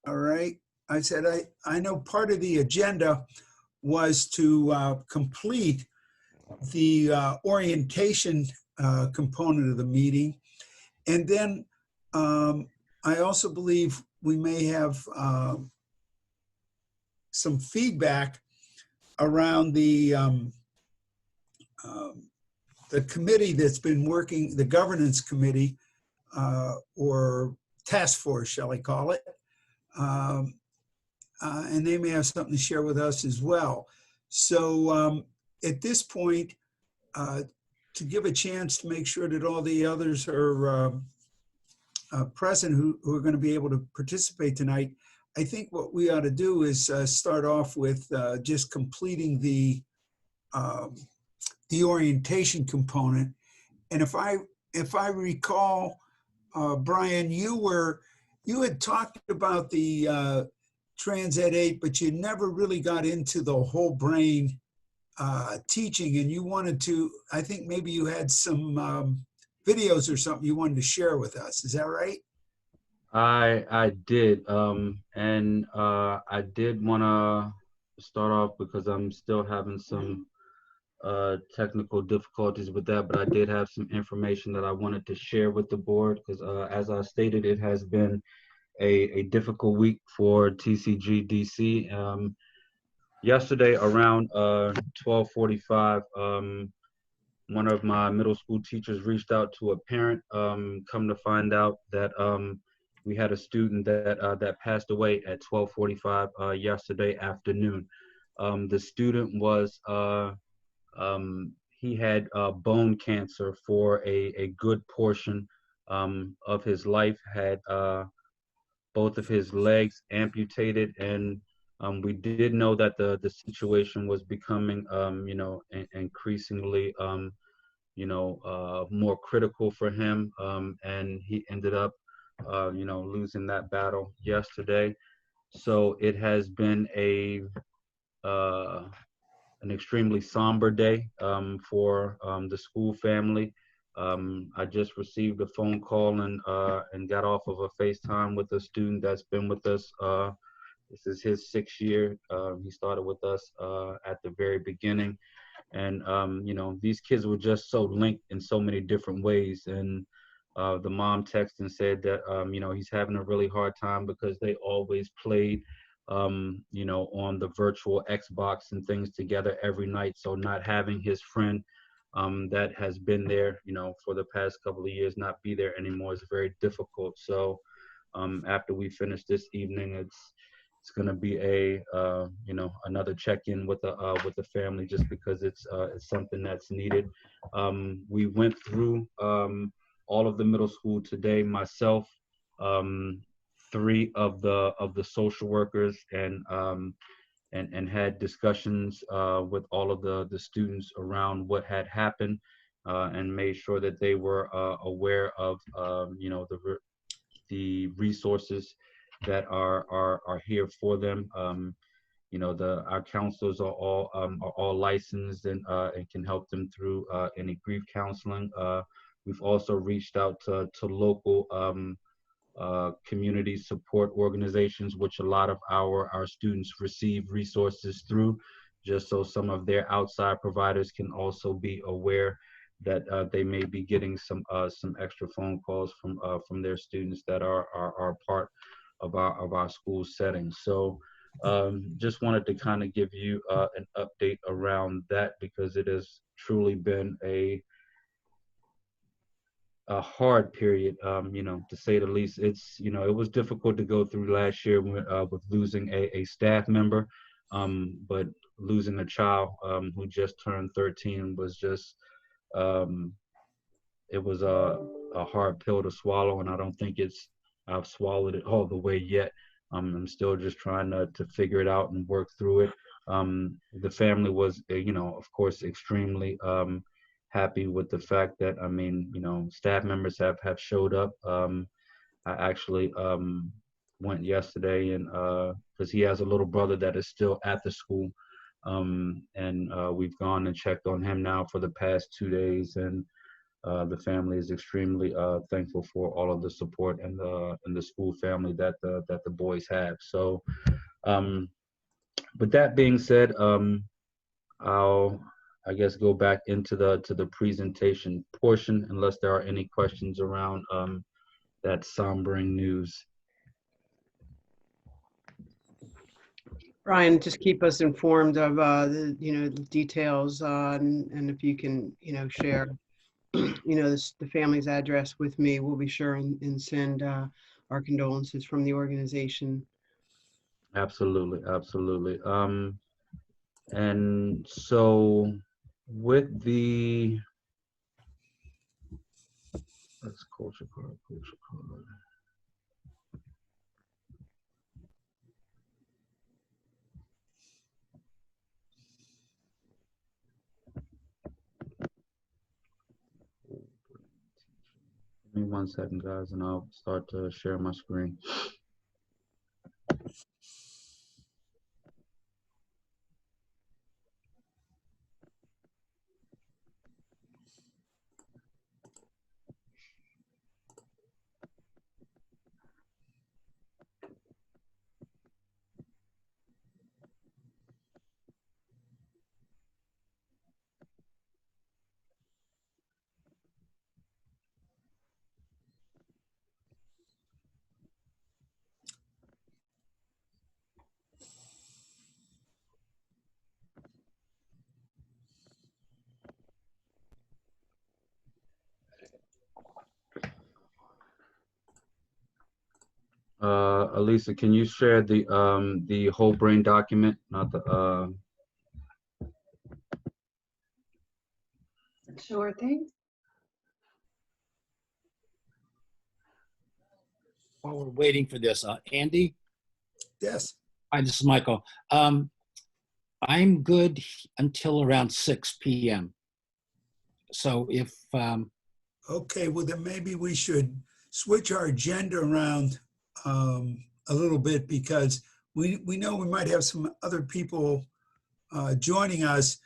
All right. I said, I know part of the agenda was to complete the orientation component of the meeting. And then I also believe we may have some feedback around the committee that's been working, the governance committee or task force, shall I call it? And they may have something to share with us as well. So at this point, to give a chance to make sure that all the others are present who are going to be able to participate tonight, I think what we ought to do is start off with just completing the orientation component. And if I recall, Brian, you had talked about the Trans Ed 8, but you never really got into the whole brain teaching, and you wanted to, I think maybe you had some videos or something you wanted to share with us. Is that right? I did, and I did want to start off because I'm still having some technical difficulties with that, but I did have some information that I wanted to share with the board because, as I stated, it has been a difficult week for TCG DC. Yesterday around 12:45, one of my middle school teachers reached out to a parent. Come to find out that we had a student that passed away at 12:45 yesterday afternoon. The student was he had bone cancer for a good portion of his life. Had both of his legs amputated, and we did know that the situation was becoming increasingly more critical for him, and he ended up losing that battle yesterday. So it has been an extremely somber day for the school family. I just received a phone call and got off of a FaceTime with a student that's been with us. This is his 6th year. He started with us at the very beginning. And, these kids were just so linked in so many different ways. And the mom texted and said that, he's having a really hard time because they always played on the virtual Xbox and things together every night. So not having his friend that has been there, for the past couple of years, not be there anymore is very difficult. So after we finish this evening, it's going to be another check-in with the family, just because it's something that's needed. We went through all of the middle school today, myself, 3 of the social workers, and had discussions with all of the students around what had happened, and made sure that they were aware of the resources that are here for them. Our counselors are all licensed and can help them through any grief counseling. We've also reached out to local community support organizations, which a lot of our students receive resources through, just so some of their outside providers can also be aware that they may be getting some extra phone calls from their students that are part of our school setting. So just wanted to kind of give you an update around that, because it has truly been a hard period, to say the least. It was difficult to go through last year with losing a staff member, but losing a child who just turned 13 was just, it was a hard pill to swallow, and I don't think I've swallowed it all the way yet. I'm still just trying to figure it out and work through it. The family was, of course, extremely happy with the fact that, staff members have showed up. I actually went yesterday, and because he has a little brother that is still at the school, and we've gone and checked on him now for the past 2 days, and the family is extremely thankful for all of the support and the school family that the boys have. So, with that being said, I'll, I guess, go back into the presentation portion unless there are any questions around that sombering news. Brian, just keep us informed of the, the details, and if you can, share, the family's address with me, we'll be sure and send our condolences from the organization. Absolutely, absolutely. And so with the, that's culture card, culture card. Give me 1 second, guys, and I'll start to share my screen. Elisa, can you share the whole brain document, not the Sure thing. While we're waiting for this, Andy, Yes. hi, this is Michael. I'm good until around 6 p.m. So if, Okay, well then maybe we should switch our agenda around a little bit, because we know we might have some other people joining us,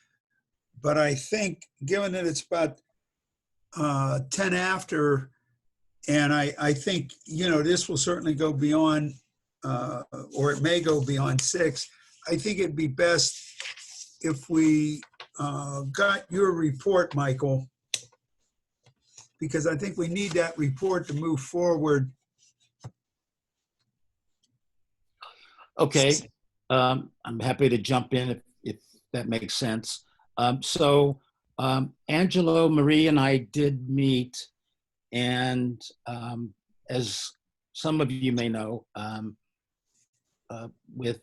but I think given that it's about 10 after, and I think, this will certainly go beyond, or it may go beyond 6. I think it'd be best if we got your report, Michael, because I think we need that report to move forward. okay, I'm happy to jump in if that makes sense. So Angelo, Marie, and I did meet, and as some of you may know, with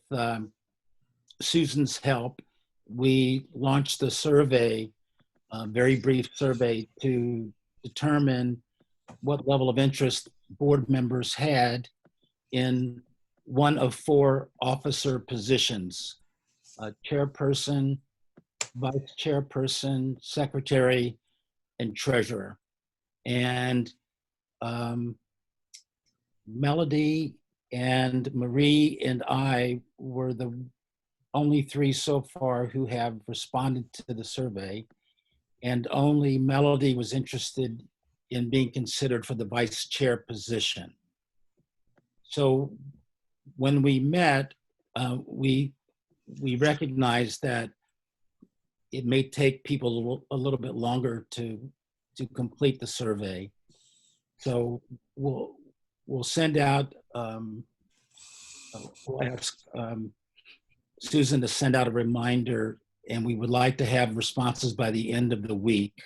Susan's help, we launched a survey, a very brief survey, to determine what level of interest board members had in one of 4 officer positions: chairperson, vice chairperson, secretary, and treasurer. And Melody and Marie and I were the only 3 so far who have responded to the survey, and only Melody was interested in being considered for the vice chair position. So when we met, we recognized that it may take people a little bit longer to complete the survey. So we'll send out, we'll ask Susan to send out a reminder, and we would like to have responses by the end of the week.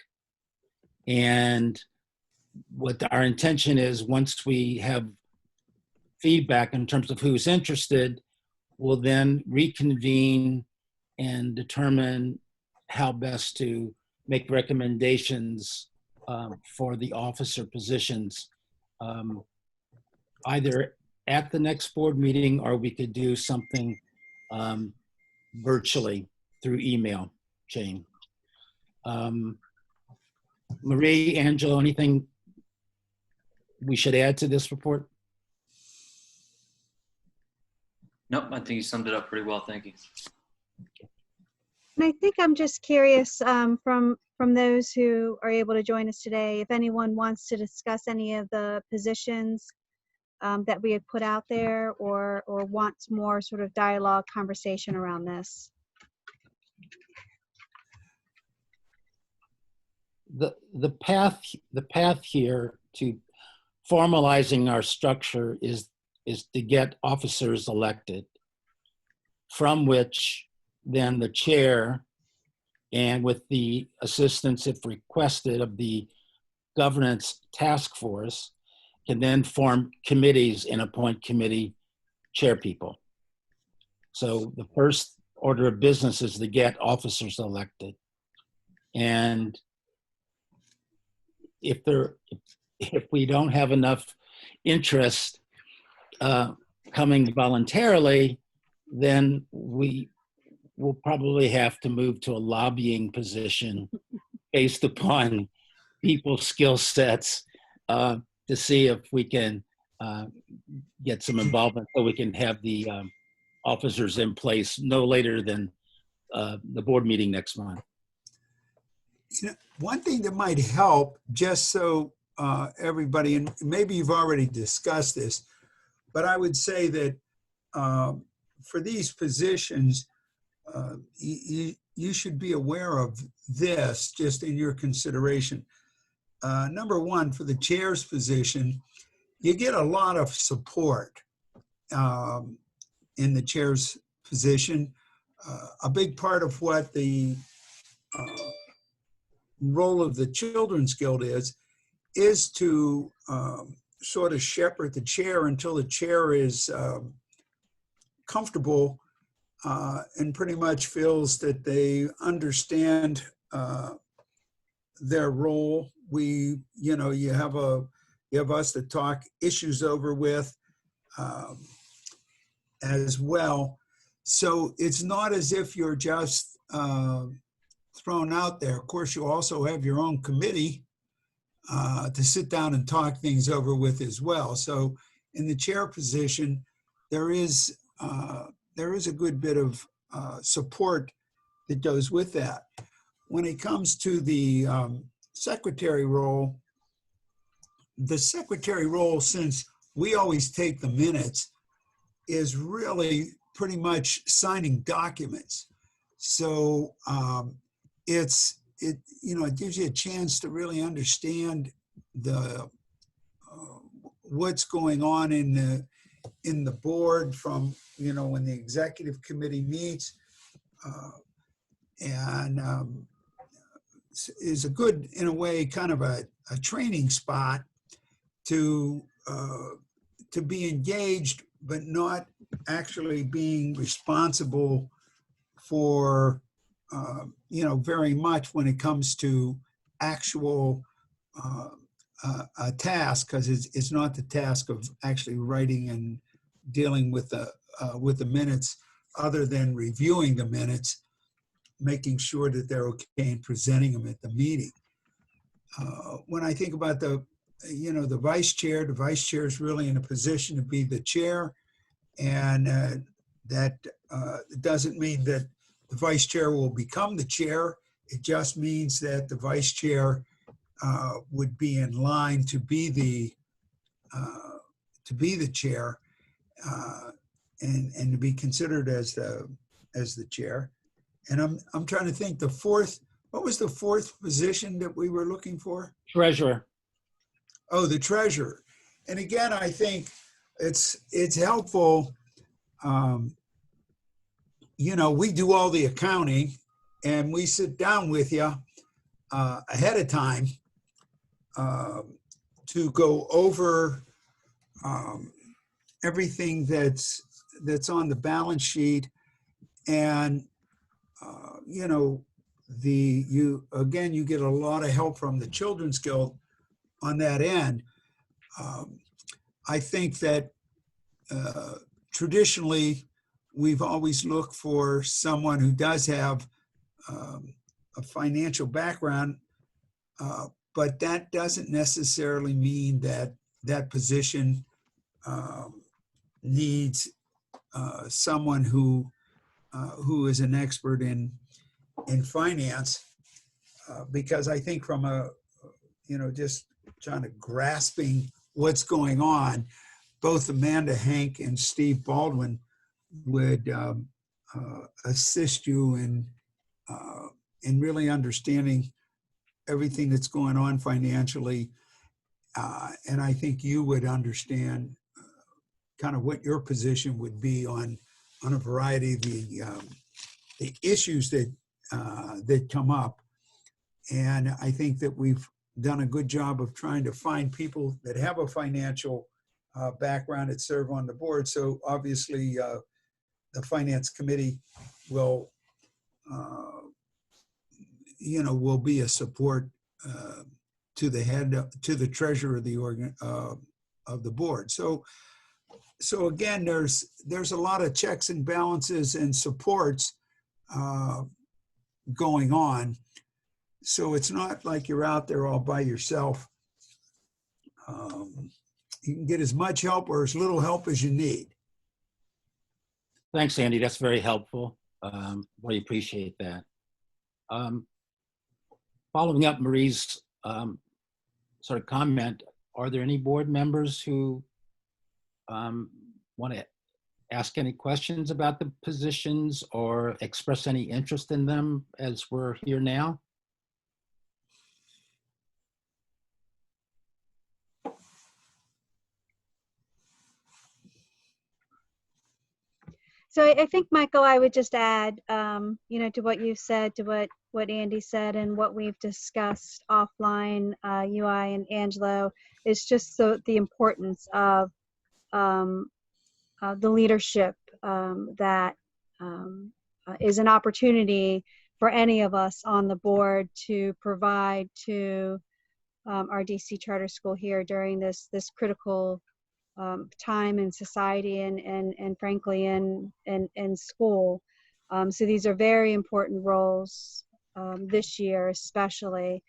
And what our intention is, once we have feedback in terms of who's interested, we'll then reconvene and determine how best to make recommendations for the officer positions, either at the next board meeting, or we could do something virtually through email chain. Marie, Angelo, anything we should add to this report? Nope, I think you summed it up pretty well. Thank you. And I think I'm just curious from those who are able to join us today, if anyone wants to discuss any of the positions that we had put out there, or wants more sort of dialogue conversation around this. The path here to formalizing our structure is to get officers elected, from which then the chair, and with the assistance, if requested, of the governance task force, can then form committees and appoint committee chairpeople. So the first order of business is to get officers elected. And if we don't have enough interest coming voluntarily, then we will probably have to move to a lobbying position based upon people's skill sets to see if we can get some involvement, so we can have the officers in place no later than the board meeting next month. You know, one thing that might help, just so everybody, and maybe you've already discussed this, but I would say that for these positions, you should be aware of this just in your consideration. Number one, for the chair's position, you get a lot of support in the chair's position. A big part of what the role of the Children's Guild is to sort of shepherd the chair until the chair is comfortable and pretty much feels that they understand their role. You have us to talk issues over with as well. So it's not as if you're just thrown out there. Of course, you also have your own committee to sit down and talk things over with as well. So in the chair position, there is a good bit of support that goes with that. When it comes to the secretary role, since we always take the minutes, is really pretty much signing documents. So it gives you a chance to really understand what's going on in the board from when the executive committee meets, and is a good, in a way, kind of a training spot to be engaged, but not actually being responsible for very much when it comes to actual a task, because it's not the task of actually writing and dealing with the minutes, other than reviewing the minutes, making sure that they're okay, and presenting them at the meeting. When I think about the vice chair is really in a position to be the chair, and that doesn't mean that the vice chair will become the chair. It just means that the vice chair would be in line to be the chair, and to be considered as the chair. And I'm trying to think, what was the fourth position that we were looking for? Treasurer. Oh, the treasurer. And again, I think it's helpful. We do all the accounting, and we sit down with you ahead of time to go over everything that's on the balance sheet. And you get a lot of help from the Children's Guild on that end. I think that traditionally we've always looked for someone who does have a financial background, but that doesn't necessarily mean that position needs someone who is an expert in in finance, because I think from a, just trying to grasping what's going on, both Amanda Hank and Steve Baldwin would assist you in really understanding everything that's going on financially. And I think you would understand kind of what your position would be on a variety of the issues that come up. And I think that we've done a good job of trying to find people that have a financial background that serve on the board. So obviously, the finance committee will, will be a support to the head, to the treasurer of the board. So again, there's a lot of checks and balances and supports going on. So it's not like you're out there all by yourself. You can get as much help or as little help as you need. Thanks, Andy. That's very helpful. Really appreciate that. Following up Marie's sort of comment, are there any board members who want to ask any questions about the positions or express any interest in them as we're here now? So I think, Michael, I would just add, to what you said, to what Andy said, and what we've discussed offline, UI and Angelo, is just the importance of the leadership that is an opportunity for any of us on the board to provide to our DC Charter School here during this critical time in society and frankly in school. So these are very important roles this year especially.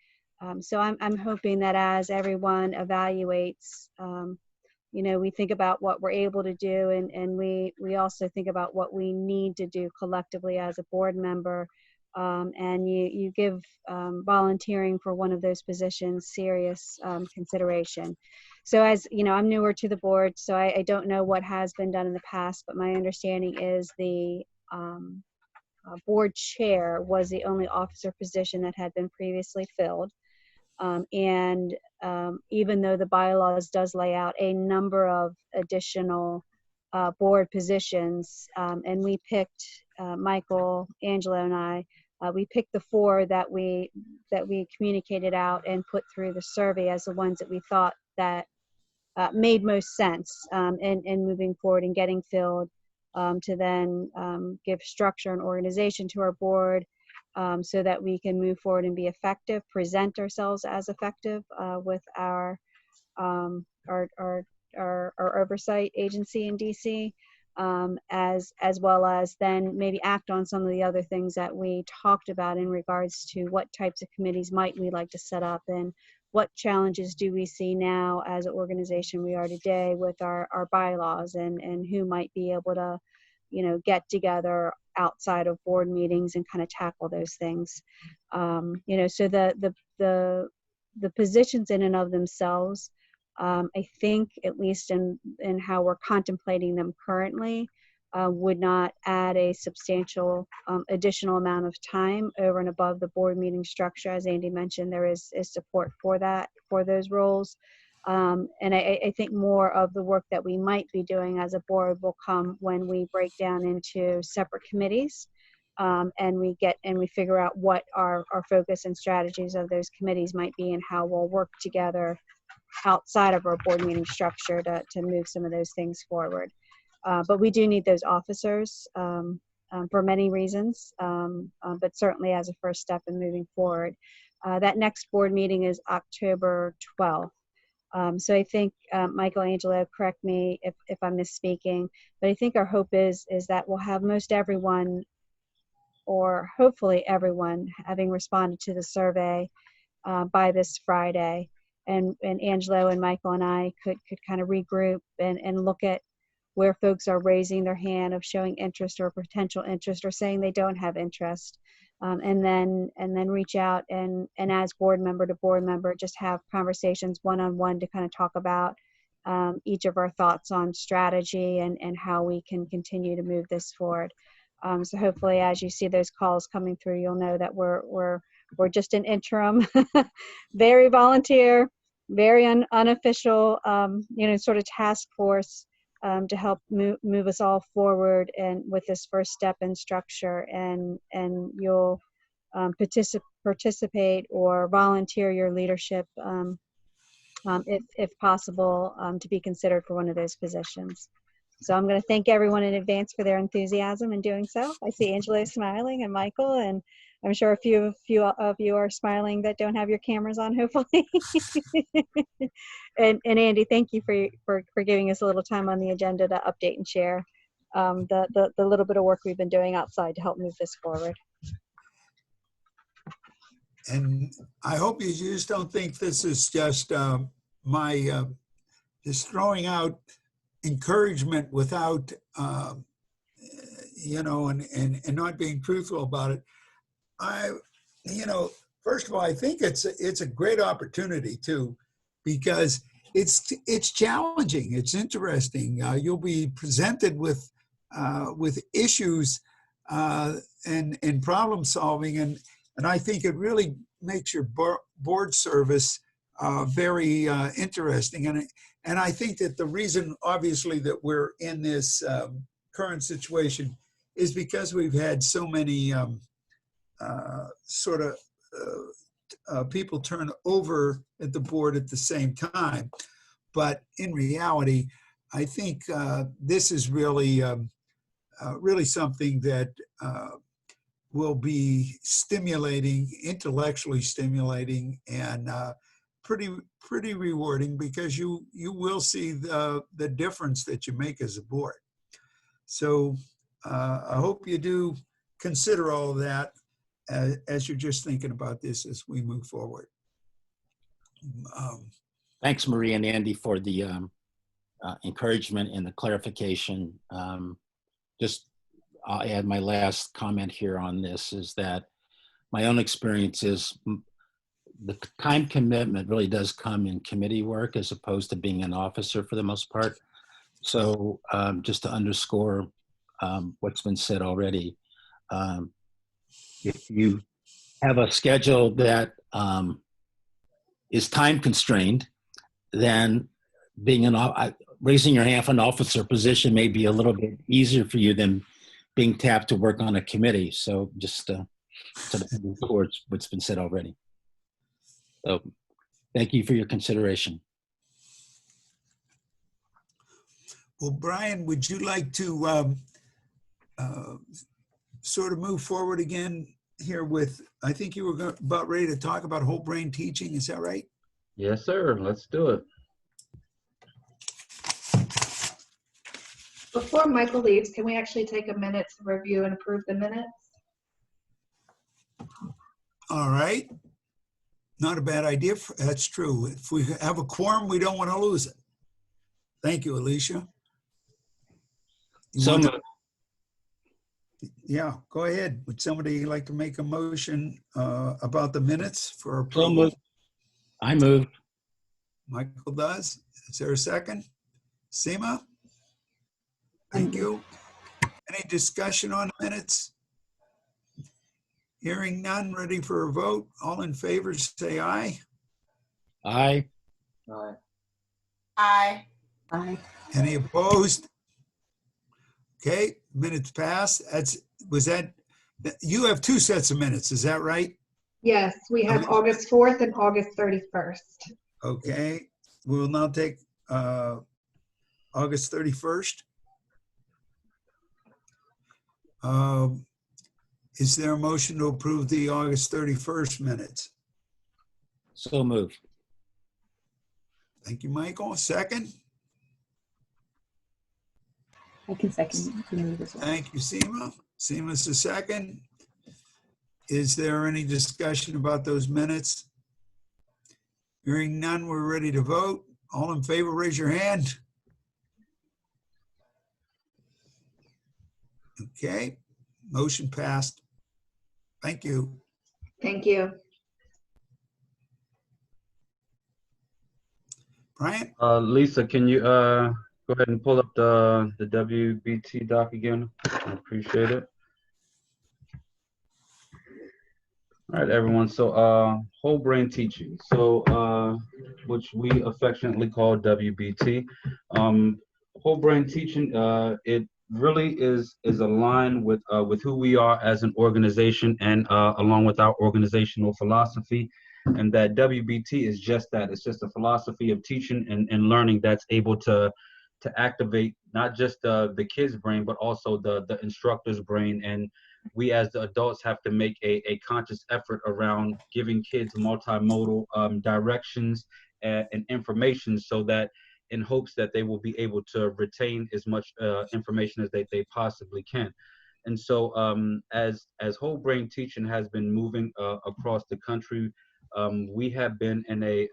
So I'm hoping that as everyone evaluates, we think about what we're able to do, and we also think about what we need to do collectively as a board member. And you give volunteering for one of those positions serious consideration. So as you know, I'm newer to the board, so I don't know what has been done in the past, but my understanding is the board chair was the only officer position that had been previously filled. Even though the bylaws does lay out a number of additional board positions, and we picked, Michael, Angelo, and I, we picked the 4 that we communicated out and put through the survey as the ones that we thought that made most sense in moving forward and getting filled, to then give structure and organization to our board, so that we can move forward and be effective, present ourselves as effective with our oversight agency in DC, as well as then maybe act on some of the other things that we talked about in regards to what types of committees might we like to set up, and what challenges do we see now as an organization we are today with our bylaws, and who might be able to get together outside of board meetings and kind of tackle those things. So the positions in and of themselves, I think, at least in how we're contemplating them currently, would not add a substantial additional amount of time over and above the board meeting structure. As Andy mentioned, there is support for that, for those roles. And I think more of the work that we might be doing as a board will come when we break down into separate committees, and we figure out what our focus and strategies of those committees might be, and how we'll work together outside of our board meeting structure to move some of those things forward. But we do need those officers for many reasons, but certainly as a first step in moving forward. That next board meeting is October 12th. So I think, Michael, Angelo, correct me if I'm misspeaking, but I think our hope is that we'll have most everyone, or hopefully everyone, having responded to the survey by this Friday. And Angelo and Michael and I could kind of regroup and look at where folks are raising their hand of showing interest or potential interest, or saying they don't have interest. and then reach out and as board member to board member, just have conversations one-on-one to kind of talk about each of our thoughts on strategy and how we can continue to move this forward. So hopefully, as you see those calls coming through, you'll know that we're just an interim, very volunteer, very unofficial, sort of task force to help move us all forward and with this first step in structure. And you'll participate or volunteer your leadership if possible to be considered for one of those positions. So I'm going to thank everyone in advance for their enthusiasm in doing so. I see Angelo smiling and Michael, and I'm sure a few of you are smiling that don't have your cameras on, hopefully. and Andy, thank you for giving us a little time on the agenda to update and share the little bit of work we've been doing outside to help move this forward. And I hope you just don't think this is just my just throwing out encouragement without, and not being truthful about it. First of all, I think it's a great opportunity too, because it's challenging, it's interesting. You'll be presented with issues and problem solving, and I think it really makes your board service very interesting. And I think that the reason, obviously, that we're in this current situation is because we've had so many people turn over at the board at the same time. But in reality, I think this is really, really something that will be stimulating, intellectually stimulating, and pretty rewarding, because you will see the difference that you make as a board. So I hope you do consider all of that as you're just thinking about this as we move forward. Thanks, Marie and Andy, for the encouragement and the clarification. I'll add my last comment here on this is that my own experience is the time commitment really does come in committee work as opposed to being an officer for the most part. So just to underscore what's been said already, if you have a schedule that is time constrained, then raising your hand for an officer position may be a little bit easier for you than being tapped to work on a committee. So just to record what's been said already. So thank you for your consideration. Well, Brian, would you like to sort of move forward again here with, I think you were about ready to talk about whole brain teaching, is that right? Yes, sir. Let's do it. Before Michael leaves, can we actually take a minute to review and approve the minutes? All right. Not a bad idea. That's true. If we have a quorum, we don't want to lose it. Thank you, Alicia. Yeah, go ahead. Would somebody like to make a motion about the minutes for approval? I move. Michael does. Is there a second? Seema? Thank you. Any discussion on the minutes? Hearing none, ready for a vote. All in favor, say aye. Aye. Aye. Aye. Aye. Any opposed? Okay, minutes passed. You have two sets of minutes, is that right? Yes, we have August 4th and August 31st. Okay, we will now take August 31st. Is there a motion to approve the August 31st minutes? So moved. Thank you, Michael. Second? I can second. Thank you, Seema. Seema's the second. Is there any discussion about those minutes? Hearing none, we're ready to vote. All in favor, raise your hand. Okay, motion passed. Thank you. Thank you. Brian? Lisa, can you go ahead and pull up the WBT doc again? I appreciate it. All right, everyone. So whole brain teaching. So which we affectionately call WBT. Whole brain teaching. It really is aligned with who we are as an organization and along with our organizational philosophy. And that WBT is just that. It's just a philosophy of teaching and learning that's able to activate not just the kid's brain, but also the instructor's brain. And we as the adults have to make a conscious effort around giving kids multimodal directions and information, so that in hopes that they will be able to retain as much information as they possibly can. And so as whole brain teaching has been moving across the country, we have been in a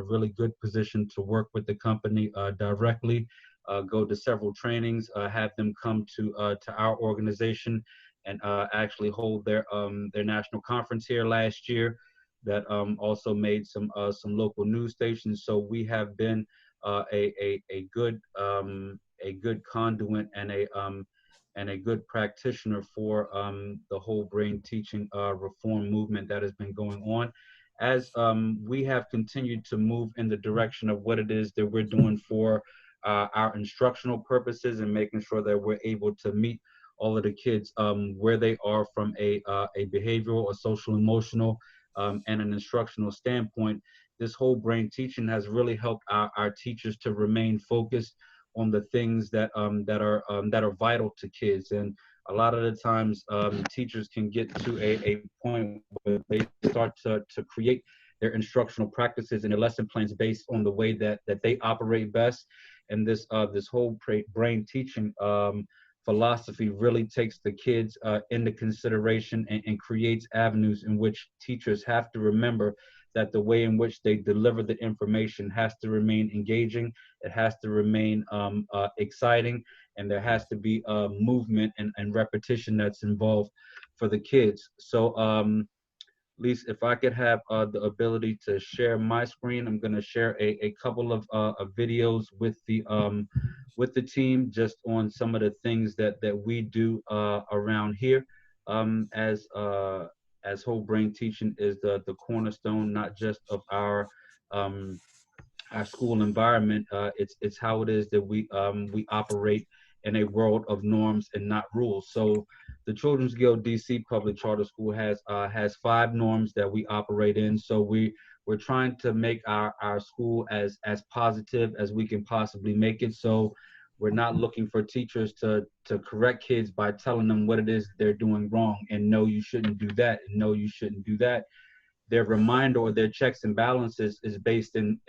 really good position to work with the company directly, go to several trainings, have them come to our organization and actually hold their national conference here last year. That also made some local news stations. So we have been a good conduit and a good practitioner for the whole brain teaching reform movement that has been going on. As we have continued to move in the direction of what it is that we're doing for our instructional purposes and making sure that we're able to meet all of the kids where they are from a behavioral, a social, emotional, and an instructional standpoint. This whole brain teaching has really helped our teachers to remain focused on the things that are vital to kids. And a lot of the times, teachers can get to a point where they start to create their instructional practices and their lesson plans based on the way that they operate best. And this whole brain teaching philosophy really takes the kids into consideration and creates avenues in which teachers have to remember that the way in which they deliver the information has to remain engaging, it has to remain exciting, and there has to be movement and repetition that's involved for the kids. So Lisa, if I could have the ability to share my screen, I'm going to share a couple of videos with the team just on some of the things that we do around here. As whole brain teaching is the cornerstone, not just of our school environment. It's how it is that we operate in a world of norms and not rules. So the Children's Guild DC Public Charter School has 5 norms that we operate in. So we're trying to make our school as positive as we can possibly make it. So we're not looking for teachers to correct kids by telling them what it is they're doing wrong and no, you shouldn't do that, and no, you shouldn't do that. Their reminder or their checks and balances is based in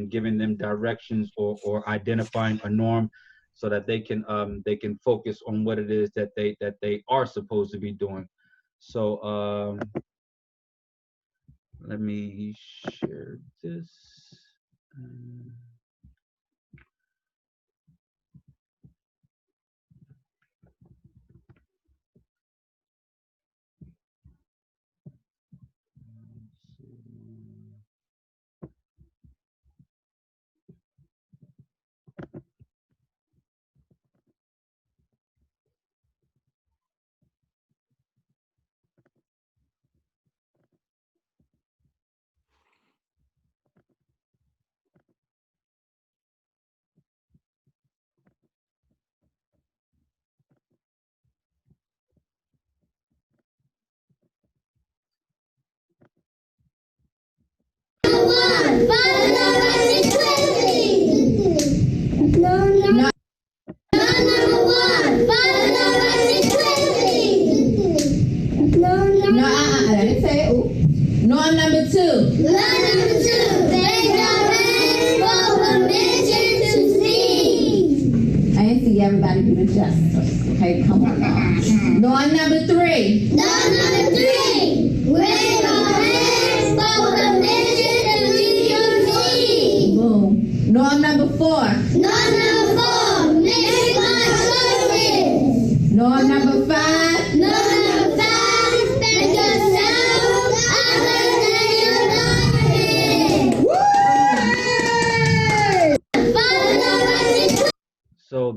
giving them directions or identifying a norm, so that they can focus on what it is that they are supposed to be doing. So let me share this. Norm number 2. Raise your hand for permission to sing. I didn't see everybody do the justice. Okay, come on now. Norm number 3. Raise your hand for permission to leave your seat. Boom. Norm number 4. Make my service. Norm number 5. Thank yourself.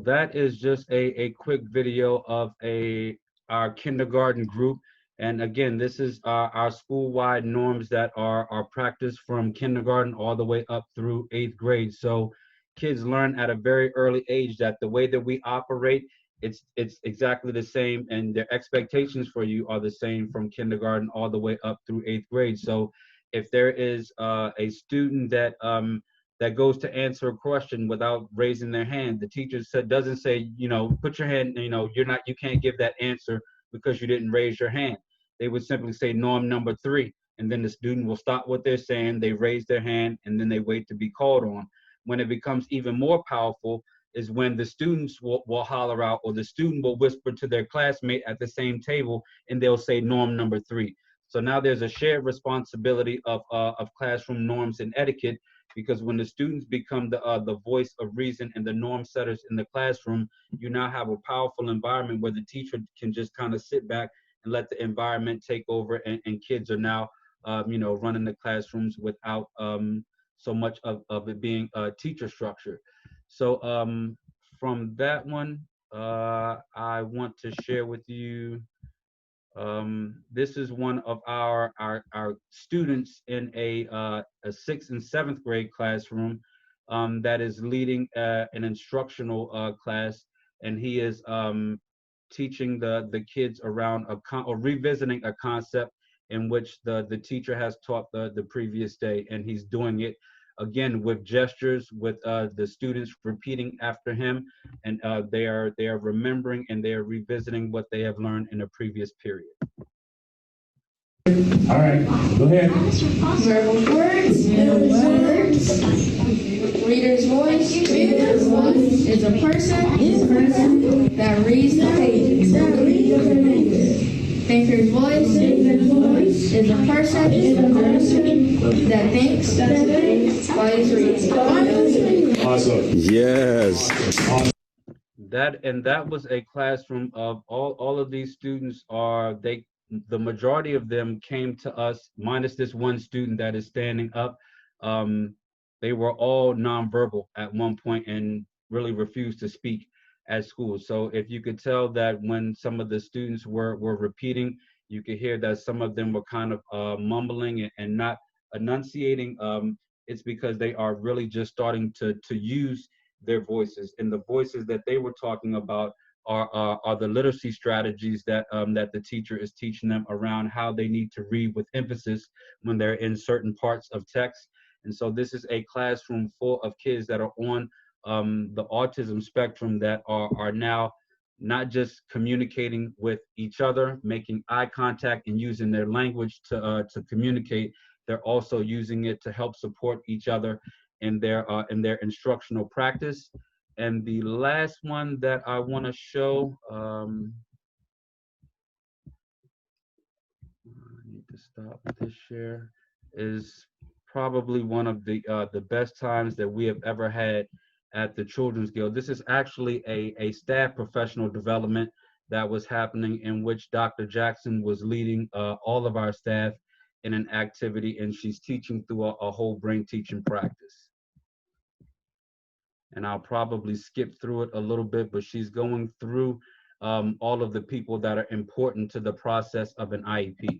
that is just a quick video of our kindergarten group. And again, this is our school-wide norms that are practiced from kindergarten all the way up through 8th grade. So kids learn at a very early age that the way that we operate, it's exactly the same, and their expectations for you are the same from kindergarten all the way up through 8th grade. So if there is a student that that goes to answer a question without raising their hand, the teacher doesn't say, put your hand, you can't give that answer because you didn't raise your hand. They would simply say norm number 3, and then the student will stop what they're saying, they raise their hand, and then they wait to be called on. When it becomes even more powerful is when the students will holler out, or the student will whisper to their classmate at the same table, and they'll say norm number 3. So now there's a shared responsibility of classroom norms and etiquette, because when the students become the voice of reason and the norm setters in the classroom, you now have a powerful environment where the teacher can just kind of sit back and let the environment take over, and kids are now, running the classrooms without so much of it being teacher structure. So from that one, I want to share with you, this is one of our students in a 6th and 7th grade classroom that is leading an instructional class, and he is teaching the kids around or revisiting a concept in which the teacher has taught the previous day, and he's doing it again with gestures, with the students repeating after him, and they are remembering and they are revisiting what they have learned in a previous period. All right, go ahead. Verbal words. Reader's voice. Is a person that reads the pages. Thinker's voice. Is a person that thinks while he's reading. Awesome. Yes. That was a classroom of all of these students the majority of them came to us, minus this one student that is standing up. They were all nonverbal at one point and really refused to speak at school. So if you could tell that when some of the students were repeating, you could hear that some of them were kind of mumbling and not enunciating. It's because they are really just starting to use their voices, and the voices that they were talking about are the literacy strategies that the teacher is teaching them around how they need to read with emphasis when they're in certain parts of text. And so this is a classroom full of kids that are on the autism spectrum that are now not just communicating with each other, making eye contact and using their language to communicate. They're also using it to help support each other in their instructional practice. And the last one that I want to show, I need to stop this share, is probably one of the best times that we have ever had at the Children's Guild. This is actually a staff professional development that was happening, in which Dr. Jackson was leading all of our staff in an activity, and she's teaching through a whole brain teaching practice. And I'll probably skip through it a little bit, but she's going through all of the people that are important to the process of an IEP.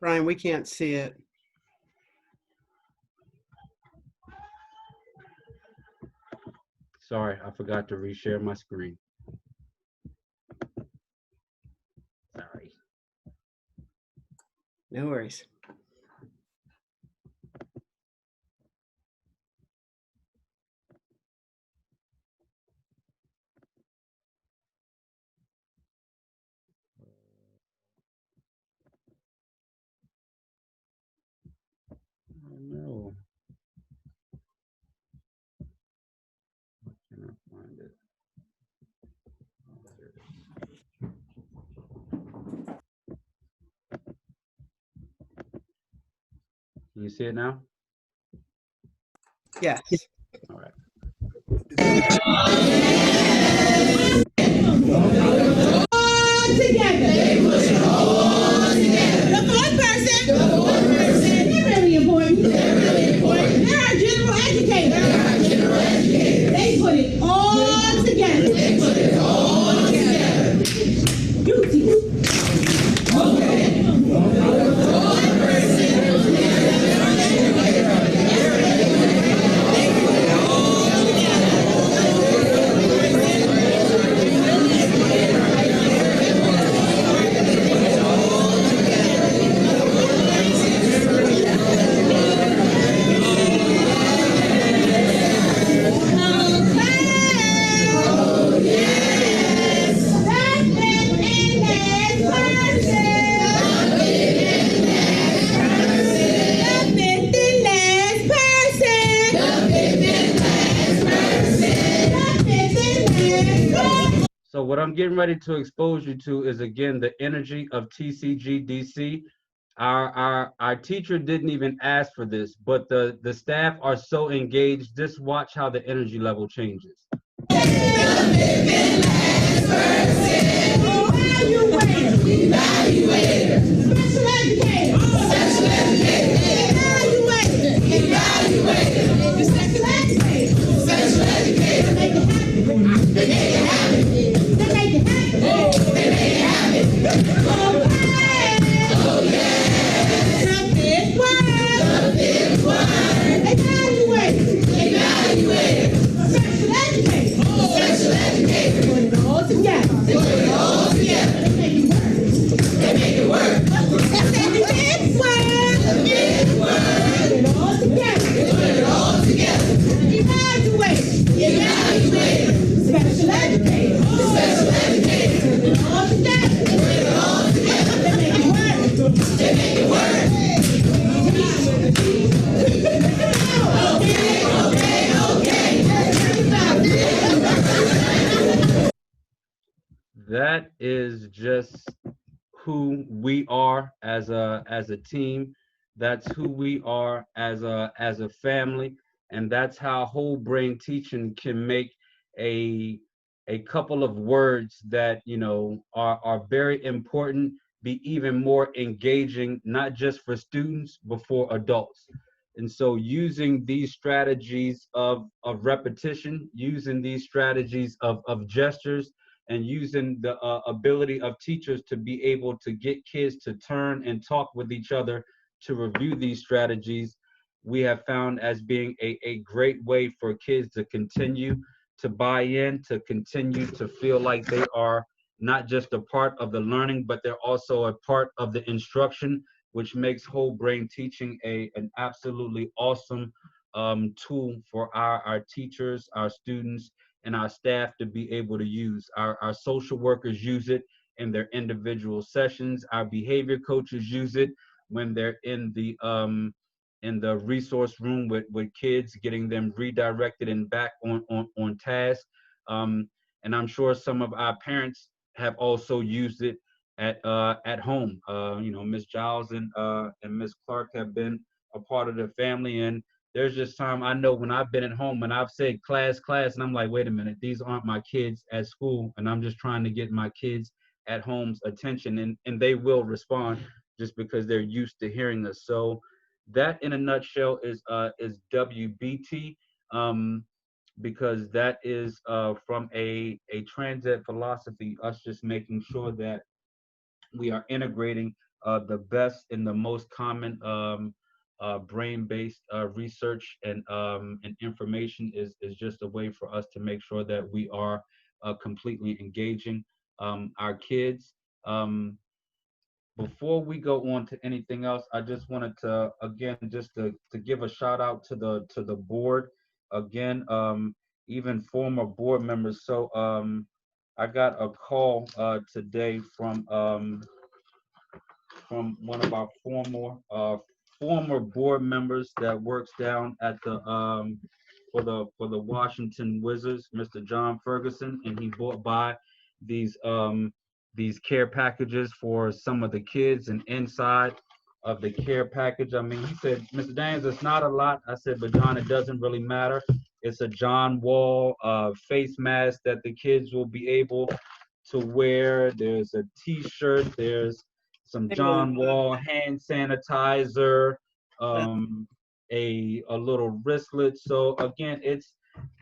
Brian, we can't see it. Sorry, I forgot to reshare my screen. Sorry. No worries. Oh no. I cannot find it. Oh, there it is. You see it now? Yes. All right. Together. The fourth person. They're really important. They're our general educators. They put it all together. You teach. So what I'm getting ready to expose you to is, again, the energy of TCGDC. Our teacher didn't even ask for this, but the staff are so engaged. Just watch how the energy level changes. That is just who we are as a team. That's who we are as a family, and that's how whole brain teaching can make a couple of words that, you know, are very important be even more engaging, not just for students but for adults. And so using these strategies of repetition, using these strategies of gestures, and using the ability of teachers to be able to get kids to turn and talk with each other to review these strategies, we have found as being a great way for kids to continue to buy in, to continue to feel like they are not just a part of the learning, but they're also a part of the instruction, which makes whole brain teaching an absolutely awesome tool for our teachers, our students, and our staff to be able to use. Our social workers use it in their individual sessions. Our behavior coaches use it when they're in the resource room with kids, getting them redirected and back on task. And I'm sure some of our parents have also used it at home. You know, Miss Giles and Miss Clark have been a part of the family, and there's just time I know when I've been at home and I've said class, and I'm like, wait a minute, these aren't my kids at school, and I'm just trying to get my kids at home's attention, and they will respond just because they're used to hearing us. So that, in a nutshell, is WBT, because that is from a Transed philosophy, us just making sure that we are integrating the best and the most common brain-based research and information is just a way for us to make sure that we are completely engaging our kids. Before we go on to anything else, I just wanted to, again, just to give a shout out to the board. Again, even former board members. So I got a call today from one of our former board members that works down at the for the Washington Wizards, Mr. John Ferguson, and he bought by these care packages for some of the kids, and inside of the care package. I mean, he said, Mr. Daniels, it's not a lot. I said, but John, it doesn't really matter. It's a John Wall face mask that the kids will be able to wear. There's a T-shirt. There's some John Wall hand sanitizer, a little wristlet. So again,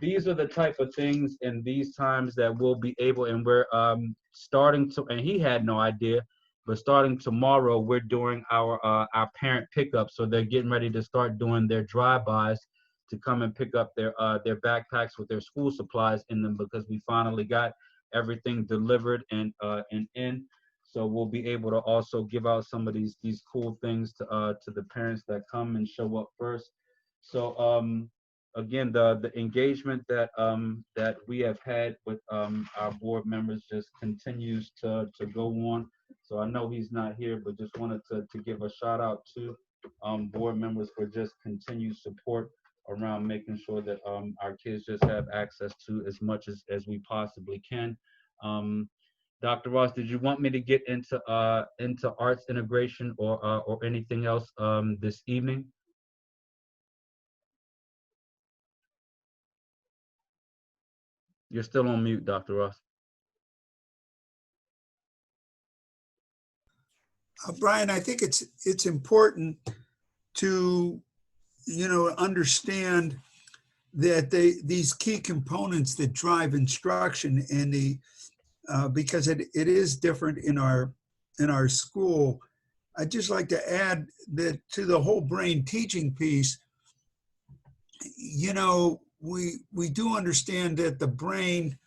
these are the type of things in these times that we'll be able, and we're starting to, and he had no idea, but starting tomorrow, we're doing our parent pickup. So they're getting ready to start doing their drive-bys to come and pick up their backpacks with their school supplies in them, because we finally got everything delivered and in. So we'll be able to also give out some of these cool things to the parents that come and show up first. So again, the engagement that that we have had with our board members just continues to go on. So I know he's not here, but just wanted to give a shout out to board members for just continued support around making sure that our kids just have access to as much as we possibly can. Dr. Ross, did you want me to get into arts integration or anything else this evening? You're still on mute, Dr. Ross. Brian, I think it's important to, understand that these key components that drive instruction and because it is different in our school. I'd just like to add that to the whole brain teaching piece, we do understand that the brain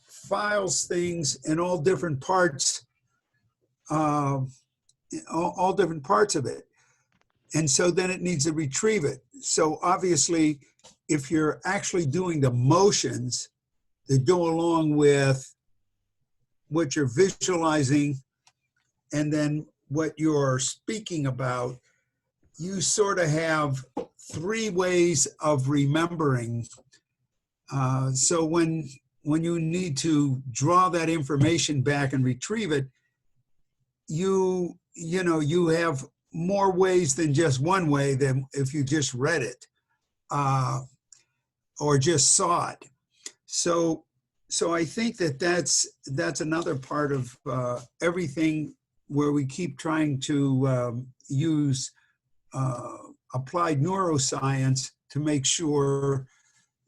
files things in all different parts of it. And so then it needs to retrieve it. So obviously, if you're actually doing the motions that go along with what you're visualizing and then what you're speaking about, you sort of have three ways of remembering. So when you need to draw that information back and retrieve it, you have more ways than just one way than if you just read it or just saw it. So I think that's another part of everything where we keep trying to use applied neuroscience to make sure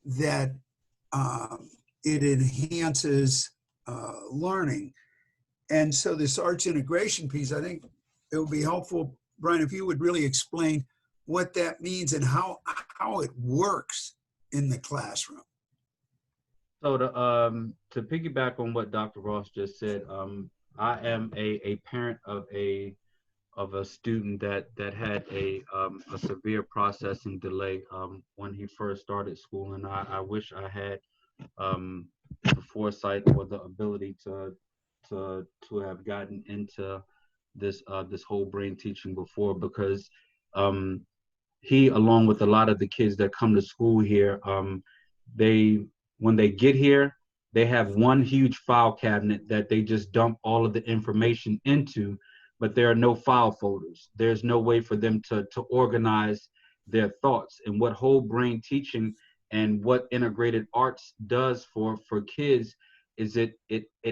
that it enhances learning. And so this arts integration piece, I think it would be helpful, Brian, if you would really explain what that means and how it works in the classroom. So to piggyback on what Dr. Ross just said, I am a parent of a student that had a severe processing delay when he first started school, and I wish I had the foresight or the ability to have gotten into this whole brain teaching before, because he, along with a lot of the kids that come to school here, when they get here, they have one huge file cabinet that they just dump all of the information into, but there are no file folders. There's no way for them to organize their thoughts. And what whole brain teaching and what integrated arts does for kids is it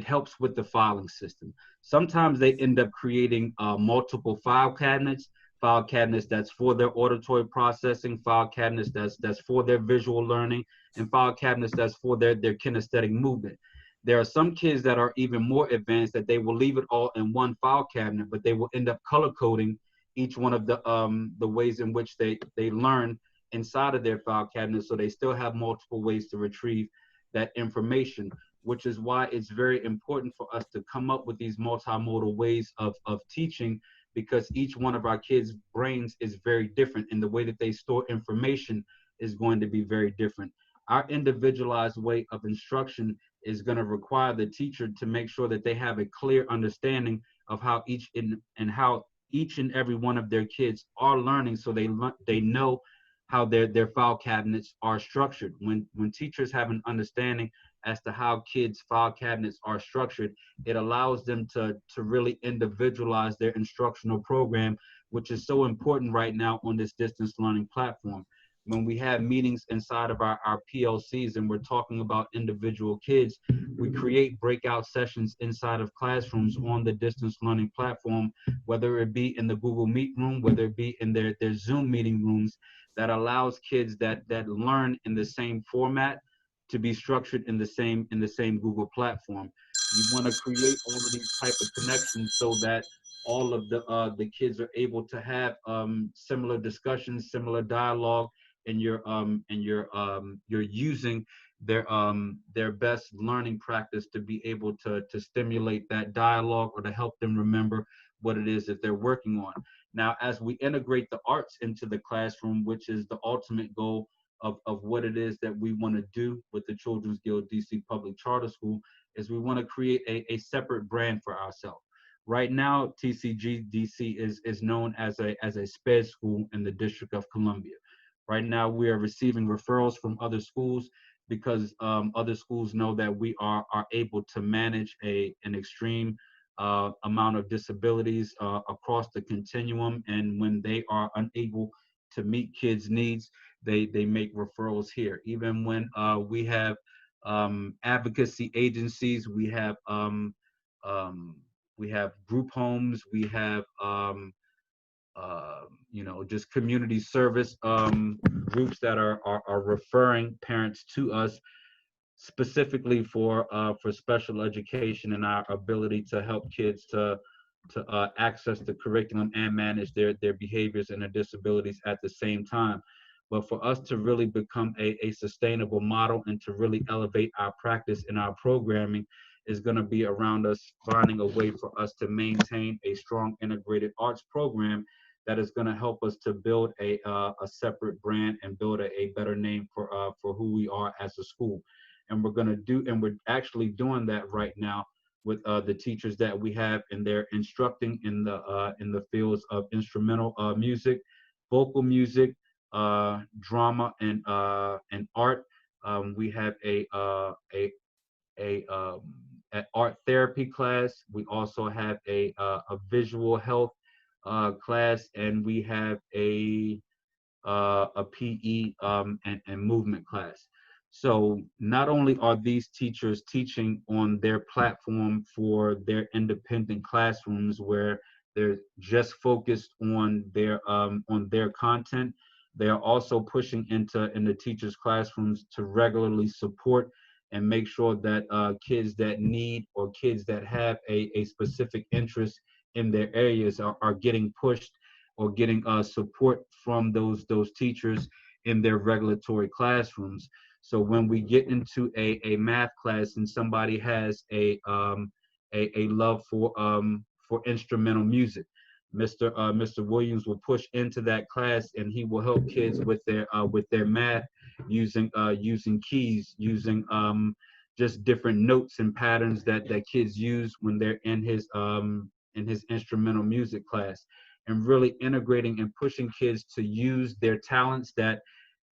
helps with the filing system. Sometimes they end up creating multiple file cabinets that's for their auditory processing, file cabinets that's for their visual learning, and file cabinets that's for their kinesthetic movement. There are some kids that are even more advanced that they will leave it all in one file cabinet, but they will end up color coding each one of the ways in which they learn inside of their file cabinet, so they still have multiple ways to retrieve that information, which is why it's very important for us to come up with these multimodal ways of teaching, because each one of our kids' brains is very different, and the way that they store information is going to be very different. Our individualized way of instruction is going to require the teacher to make sure that they have a clear understanding of how each and every one of their kids are learning, so they know how their file cabinets are structured. When teachers have an understanding as to how kids' file cabinets are structured, it allows them to really individualize their instructional program, which is so important right now on this distance learning platform. When we have meetings inside of our PLCs and we're talking about individual kids, we create breakout sessions inside of classrooms on the distance learning platform, whether it be in the Google Meet room, whether it be in their Zoom meeting rooms, that allows kids that learn in the same format to be structured in the same Google platform. You want to create all of these type of connections so that all of the kids are able to have similar discussions, similar dialogue, and you're using their best learning practice to be able to stimulate that dialogue or to help them remember what it is that they're working on. Now, as we integrate the arts into the classroom, which is the ultimate goal of what it is that we want to do with the Children's Guild DC Public Charter School, is we want to create a separate brand for ourselves. Right now, TCG DC is known as a SPED school in the District of Columbia. Right now, we are receiving referrals from other schools because other schools know that we are able to manage an extreme amount of disabilities across the continuum. And when they are unable to meet kids' needs, they make referrals here. Even when we have advocacy agencies, we have group homes, we have just community service groups that are referring parents to us specifically for special education and our ability to help kids to access the curriculum and manage their behaviors and their disabilities at the same time. But for us to really become a sustainable model and to really elevate our practice and our programming is going to be around us finding a way for us to maintain a strong integrated arts program that is going to help us to build a separate brand and build a better name for who we are as a school. And we're actually doing that right now with the teachers that we have, and they're instructing in the fields of instrumental music, vocal music, drama, and art. We have an art therapy class. We also have a visual health class, and we have a PE and movement class. So not only are these teachers teaching on their platform for their independent classrooms where they're just focused on their content, they are also pushing into the teachers' classrooms to regularly support and make sure that kids that need or kids that have a specific interest in their areas are getting pushed or getting support from those teachers in their regulatory classrooms. So when we get into a math class and somebody has a love for instrumental music, Mr. Williams will push into that class and he will help kids with their math using keys, using just different notes and patterns that kids use when they're in his instrumental music class, and really integrating and pushing kids to use their talents that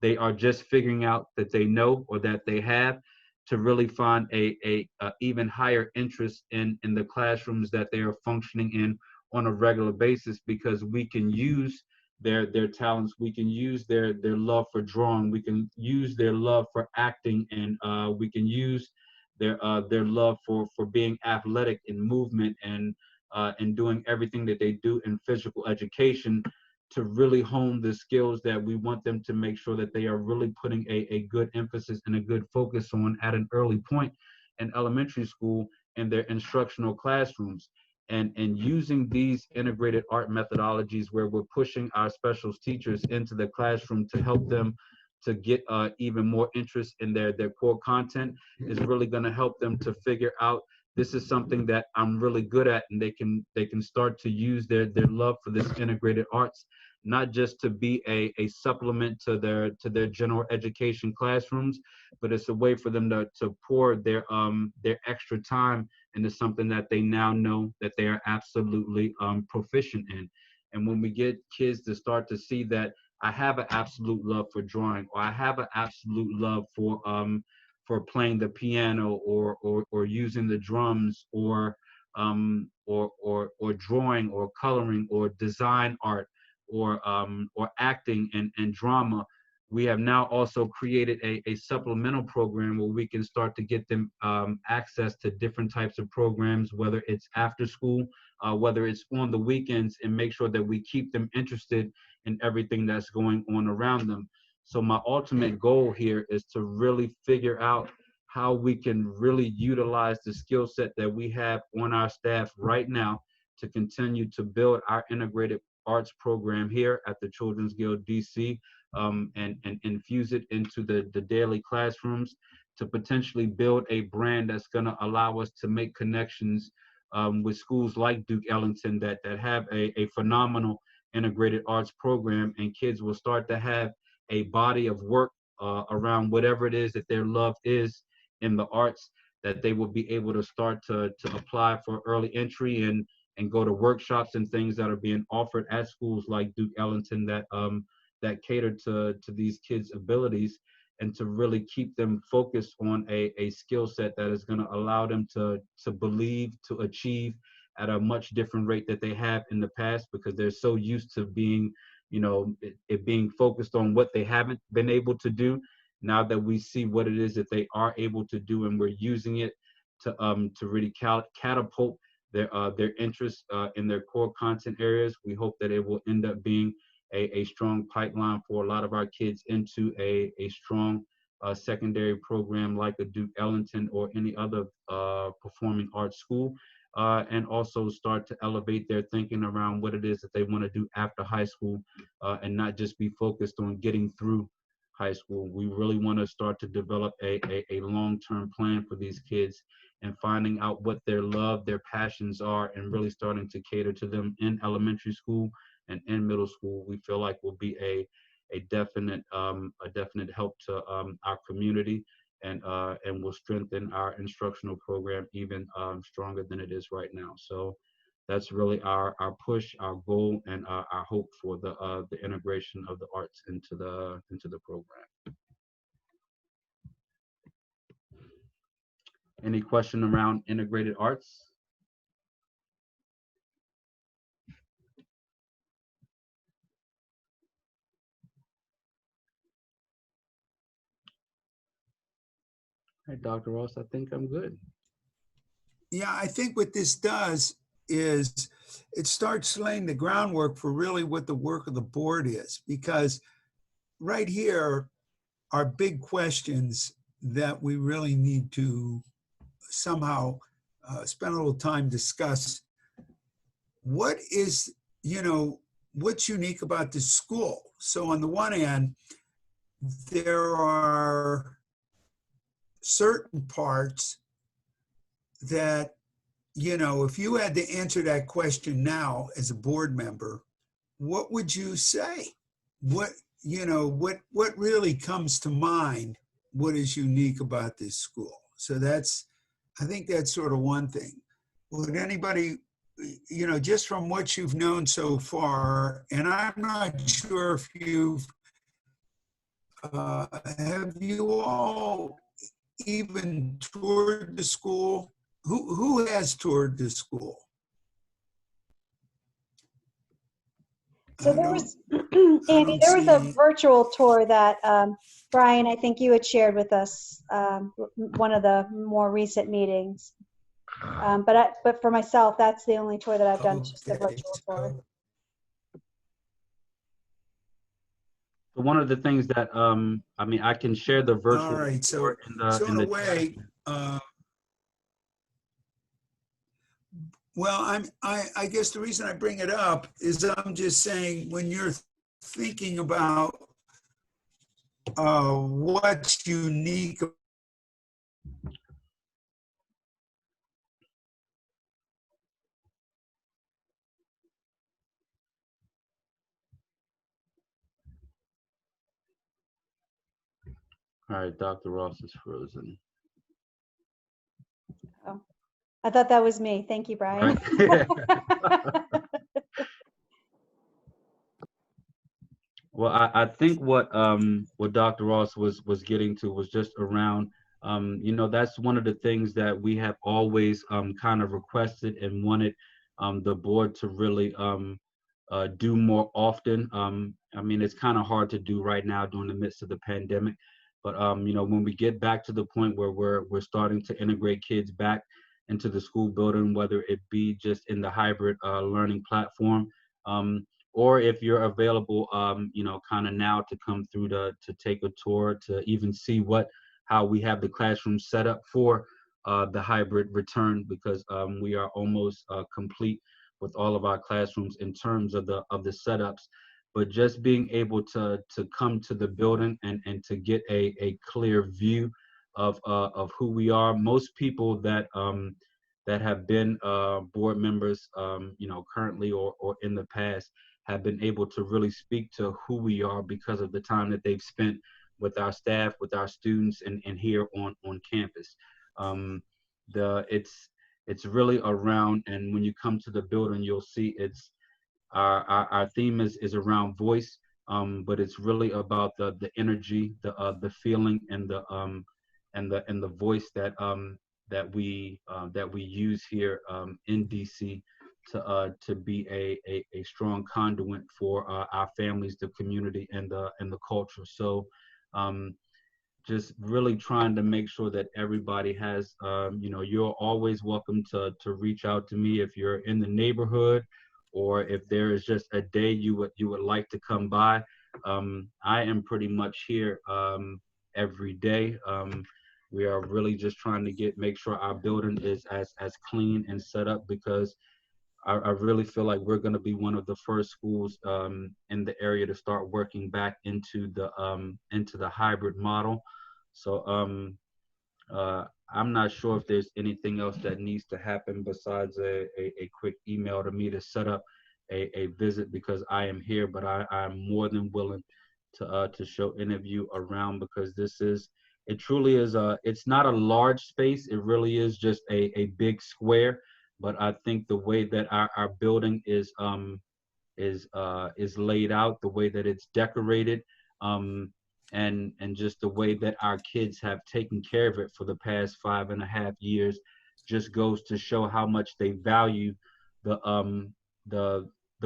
they are just figuring out that they know or that they have, to really find a even higher interest in the classrooms that they are functioning in on a regular basis, because we can use their talents, we can use their love for drawing, we can use their love for acting, and we can use their love for being athletic in movement and doing everything that they do in physical education to really hone the skills that we want them to make sure that they are really putting a good emphasis and a good focus on at an early point in elementary school in their instructional classrooms. And using these integrated art methodologies where we're pushing our special teachers into the classroom to help them to get even more interest in their core content is really going to help them to figure out, this is something that I'm really good at, and they can start to use their love for this integrated arts, not just to be a supplement to their general education classrooms, but it's a way for them to pour their extra time into something that they now know that they are absolutely proficient in. And when we get kids to start to see that I have an absolute love for drawing, or I have an absolute love for for playing the piano or using the drums or drawing or coloring or design art or acting and drama. We have now also created a supplemental program where we can start to get them access to different types of programs, whether it's after school, whether it's on the weekends, and make sure that we keep them interested in everything that's going on around them. So my ultimate goal here is to really figure out how we can really utilize the skill set that we have on our staff right now to continue to build our integrated arts program here at the Children's Guild DC, and infuse it into the daily classrooms to potentially build a brand that's going to allow us to make connections with schools like Duke Ellington that have a phenomenal integrated arts program, and kids will start to have a body of work around whatever it is that their love is in the arts, that they will be able to start to apply for early entry and go to workshops and things that are being offered at schools like Duke Ellington that cater to these kids' abilities, and to really keep them focused on a skill set that is going to allow them to believe, to achieve at a much different rate that they have in the past, because they're so used to being, it being focused on what they haven't been able to do. Now that we see what it is that they are able to do, and we're using it to really catapult their interest in their core content areas, we hope that it will end up being a strong pipeline for a lot of our kids into a strong secondary program like a Duke Ellington or any other performing arts school, and also start to elevate their thinking around what it is that they want to do after high school, and not just be focused on getting through high school. We really want to start to develop a long-term plan for these kids, and finding out what their love, their passions are, and really starting to cater to them in elementary school and in middle school. We feel like will be a definite help to our community, and will strengthen our instructional program even stronger than it is right now. So that's really our push, our goal, and our hope for the integration of the arts into the program. Any question around integrated arts? All right, Dr. Ross, I think I'm good. Yeah, I think what this does is it starts laying the groundwork for really what the work of the board is, because right here are big questions that we really need to somehow spend a little time discuss. What is, what's unique about this school? So on the one hand, there are certain parts that, if you had to answer that question now as a board member, what would you say? What really comes to mind? What is unique about this school? So I think that's sort of one thing. Would anybody, just from what you've known so far, and I'm not sure if have you all even toured the school? Who has toured the school? So there was, Andy, there was a virtual tour that Brian, I think you had shared with us one of the more recent meetings. But for myself, that's the only tour that I've done, just the virtual tour. So one of the things that I can share the virtual. All right, so in a way, well, I guess the reason I bring it up is I'm just saying, when you're thinking about what's unique. All right, Dr. Ross is frozen. Oh, I thought that was me. Thank you, Brian. Right. Well, I think what Dr. Ross was getting to was just around You know, that's one of the things that we have always kind of requested and wanted the board to really do more often. I mean, it's kind of hard to do right now during the midst of the pandemic, but you know, when we get back to the point where we're starting to integrate kids back into the school building, whether it be just in the hybrid learning platform, or if you're available, you know, kind of now to come through to take a tour, to even see how we have the classroom set up for the hybrid return, because we are almost complete with all of our classrooms in terms of the setups. But just being able to come to the building and to get a clear view of who we are. Most people that that have been board members, you know, currently or in the past, have been able to really speak to who we are because of the time that they've spent with our staff, with our students, and here on campus. It's really around, and when you come to the building, you'll see it's our theme is around voice, but it's really about the energy, the feeling, and the voice that we use here in DC to be a strong conduit for our families, the community, and the culture. So just really trying to make sure that everybody has, you know, you're always welcome to reach out to me if you're in the neighborhood, or if there is just a day you would like to come by. I am pretty much here every day. We are really just trying to make sure our building is as clean and set up, because I really feel like we're going to be one of the first schools in the area to start working back into the hybrid model. So I'm not sure if there's anything else that needs to happen besides a quick email to me to set up a visit, because I am here, but I'm more than willing to show any of you around, because it truly is it's not a large space. It really is just a big square. But I think the way that our building is laid out, the way that it's decorated, and just the way that our kids have taken care of it for the past 5.5 years, just goes to show how much they value the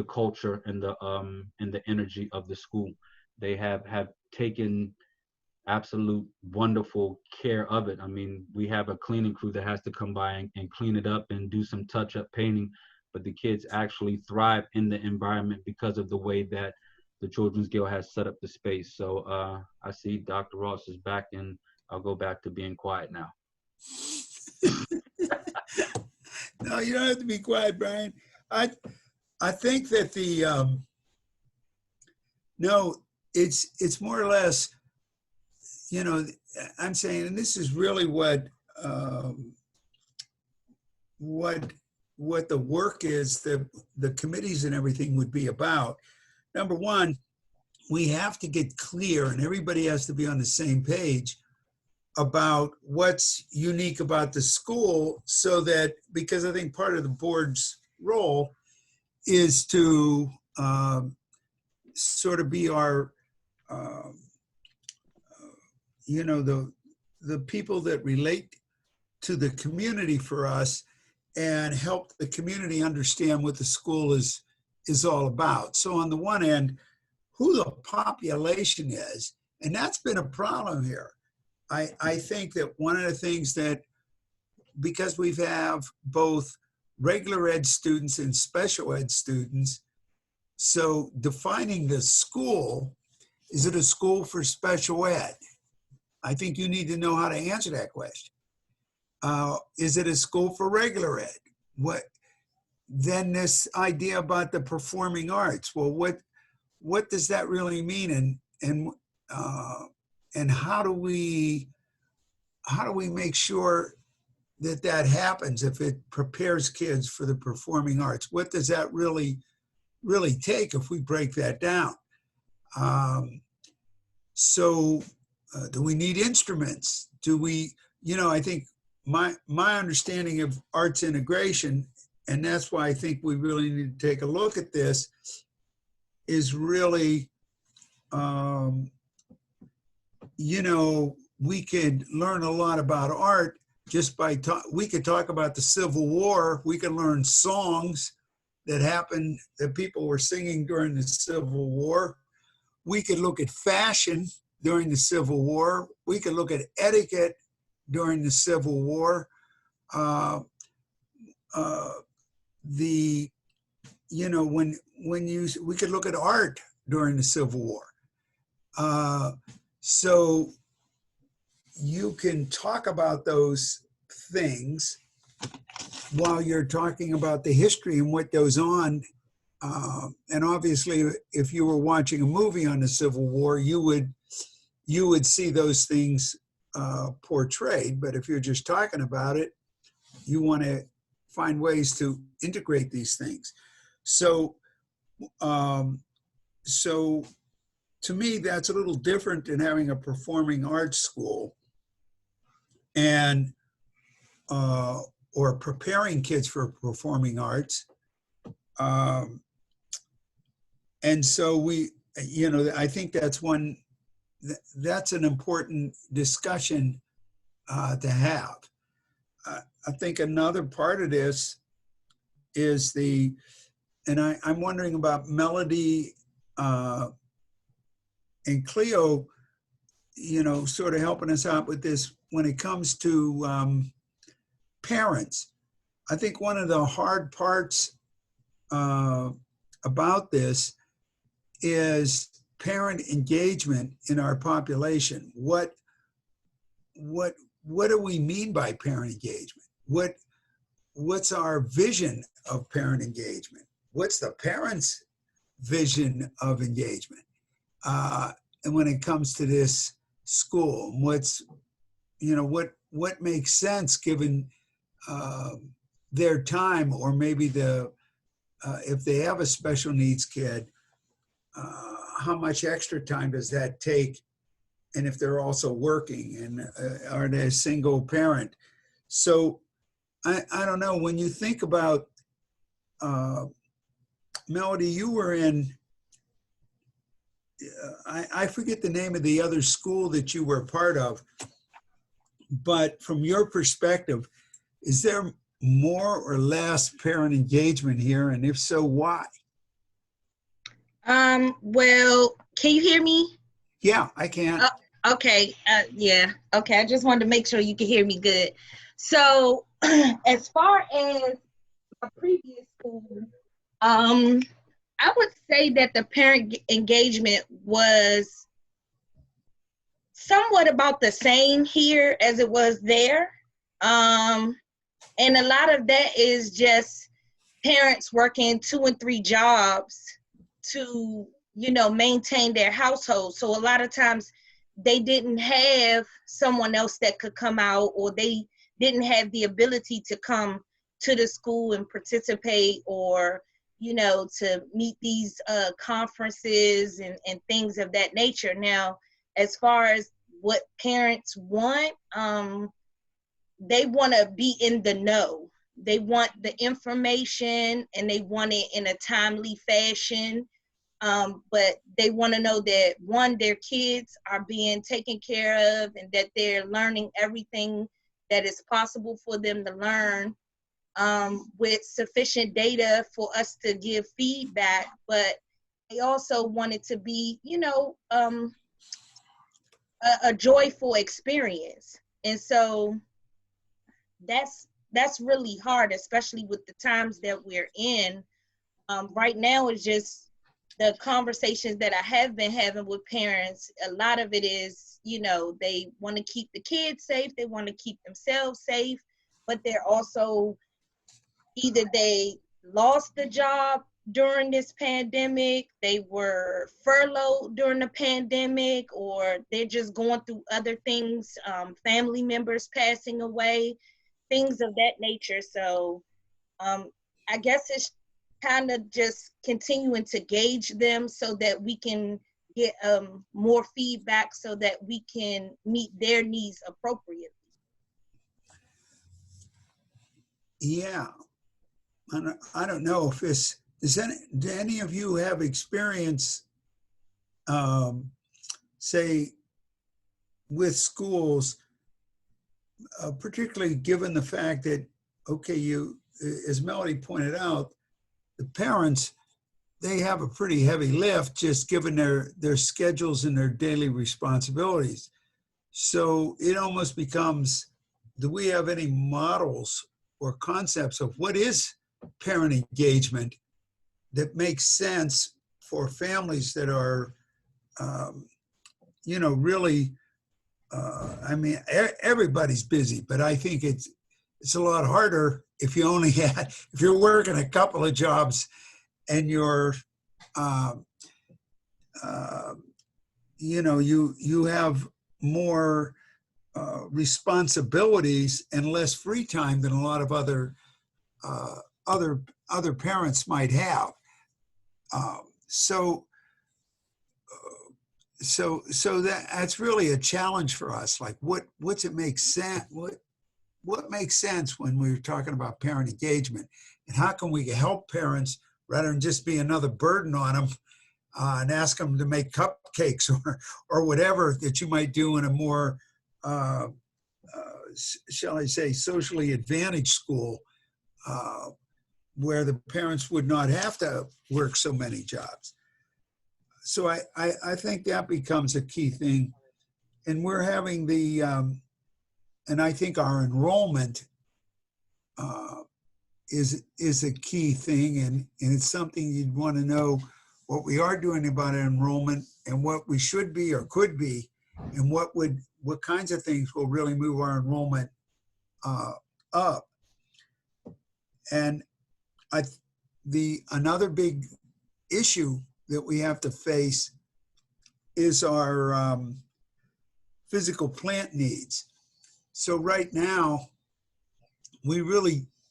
culture and the energy of the school. They have taken absolute wonderful care of it. I mean, we have a cleaning crew that has to come by and clean it up and do some touch-up painting, but the kids actually thrive in the environment because of the way that the Children's Guild has set up the space. So I see Dr. Ross is back, and I'll go back to being quiet now. No, you don't have to be quiet, Brian. I think that no, it's more or less, you know, I'm saying, and this is really what the work is, the committees and everything would be about. Number one, we have to get clear, and everybody has to be on the same page about what's unique about the school, so that, because I think part of the board's role is to sort of be our, you know, the people that relate to the community for us, and help the community understand what the school is all about. So on the one end, who the population is, and that's been a problem here. I think that one of the things that, because we have both regular ed students and special ed students, so defining the school, is it a school for special ed? I think you need to know how to answer that question. Is it a school for regular ed? Then this idea about the performing arts. Well, what does that really mean? And how do we make sure that happens, if it prepares kids for the performing arts? What does that really take if we break that down? Do we need instruments? Do we, you know, I think my understanding of arts integration, and that's why I think we really need to take a look at this, is really, you know, we could learn a lot about art just by we could talk about the Civil War. We could learn songs that happened, that people were singing during the Civil War. We could look at fashion during the Civil War. We could look at etiquette during the Civil War. We could look at art during the Civil War. So you can talk about those things while you're talking about the history and what goes on. And obviously, if you were watching a movie on the Civil War, you would see those things portrayed. But if you're just talking about it, you want to find ways to integrate these things. So to me, that's a little different than having a performing arts school and or preparing kids for performing arts. And so I think that's an important discussion to have. I think another part of this is I'm wondering about Melody and Cleo, sort of helping us out with this when it comes to parents. I think one of the hard parts about this is parent engagement in our population. What do we mean by parent engagement? What's our vision of parent engagement? What's the parents' vision of engagement? And when it comes to this school, what makes sense given their time, or maybe if they have a special needs kid, how much extra time does that take? And if they're also working, and are they a single parent? So I don't know, when you think about, Melody, you were in, I forget the name of the other school that you were part of, but from your perspective, is there more or less parent engagement here? And if so, why? Well, can you hear me? Yeah, I can. Okay. Yeah. Okay. I just wanted to make sure you can hear me good. So as far as my previous school, I would say that the parent engagement was somewhat about the same here as it was there. And a lot of that is just parents working 2 and 3 jobs to, maintain their household. So a lot of times they didn't have someone else that could come out, or they didn't have the ability to come to the school and participate, or, to meet these conferences and things of that nature. Now, as far as what parents want, they want to be in the know. They want the information, and they want it in a timely fashion. But they want to know that, one, their kids are being taken care of, and that they're learning everything that is possible for them to learn, with sufficient data for us to give feedback. But they also want it to be, a joyful experience. And so that's really hard, especially with the times that we're in. Right now, it's just the conversations that I have been having with parents. A lot of it is, they want to keep the kids safe, they want to keep themselves safe, but they're also, either they lost the job during this pandemic, they were furloughed during the pandemic, or they're just going through other things, family members passing away, things of that nature. So I guess it's kind of just continuing to gauge them so that we can get more feedback, so that we can meet their needs appropriately. Yeah. I don't know if do any of you have experience, say, with schools, particularly given the fact that, okay, as Melody pointed out, the parents, they have a pretty heavy lift just given their schedules and their daily responsibilities. So it almost becomes, do we have any models or concepts of what is parent engagement that makes sense for families that are, really, I mean, everybody's busy, but I think it's a lot harder if you only if you're working a couple of jobs and you're, you have more responsibilities and less free time than a lot of other parents might have. So that's really a challenge for us. Like, what's it make sense? What makes sense when we're talking about parent engagement, and how can we help parents rather than just be another burden on them and ask them to make cupcakes or whatever that you might do in a more, shall I say, socially advantaged school where the parents would not have to work so many jobs. So I think that becomes a key thing. And we're having and I think our enrollment is a key thing, and it's something you'd want to know what we are doing about enrollment and what we should be or could be, and what kinds of things will really move our enrollment up. And another big issue that we have to face is our physical plant needs. So right now,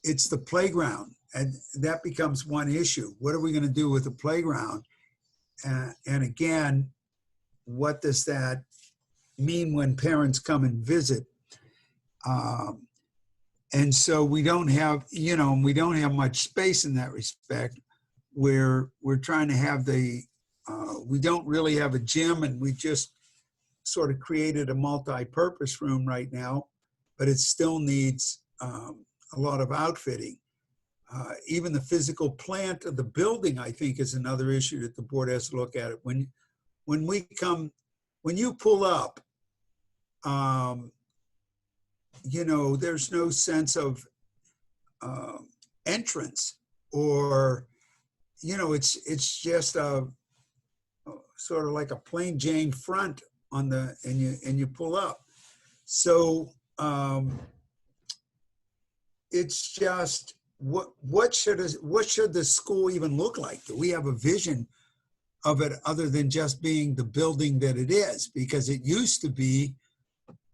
it's the playground, and that becomes one issue. What are we going to do with the playground? And again, what does that mean when parents come and visit? And so we don't have much space in that respect, where we're trying to have we don't really have a gym, and we just sort of created a multi-purpose room right now, but it still needs a lot of outfitting. Even the physical plant of the building, I think, is another issue that the board has to look at. It when you pull up, there's no sense of entrance, or it's just a sort of like a plain Jane front on and you pull up. So it's just what should the school even look like? Do we have a vision of it other than just being the building that it is? Because it used to be,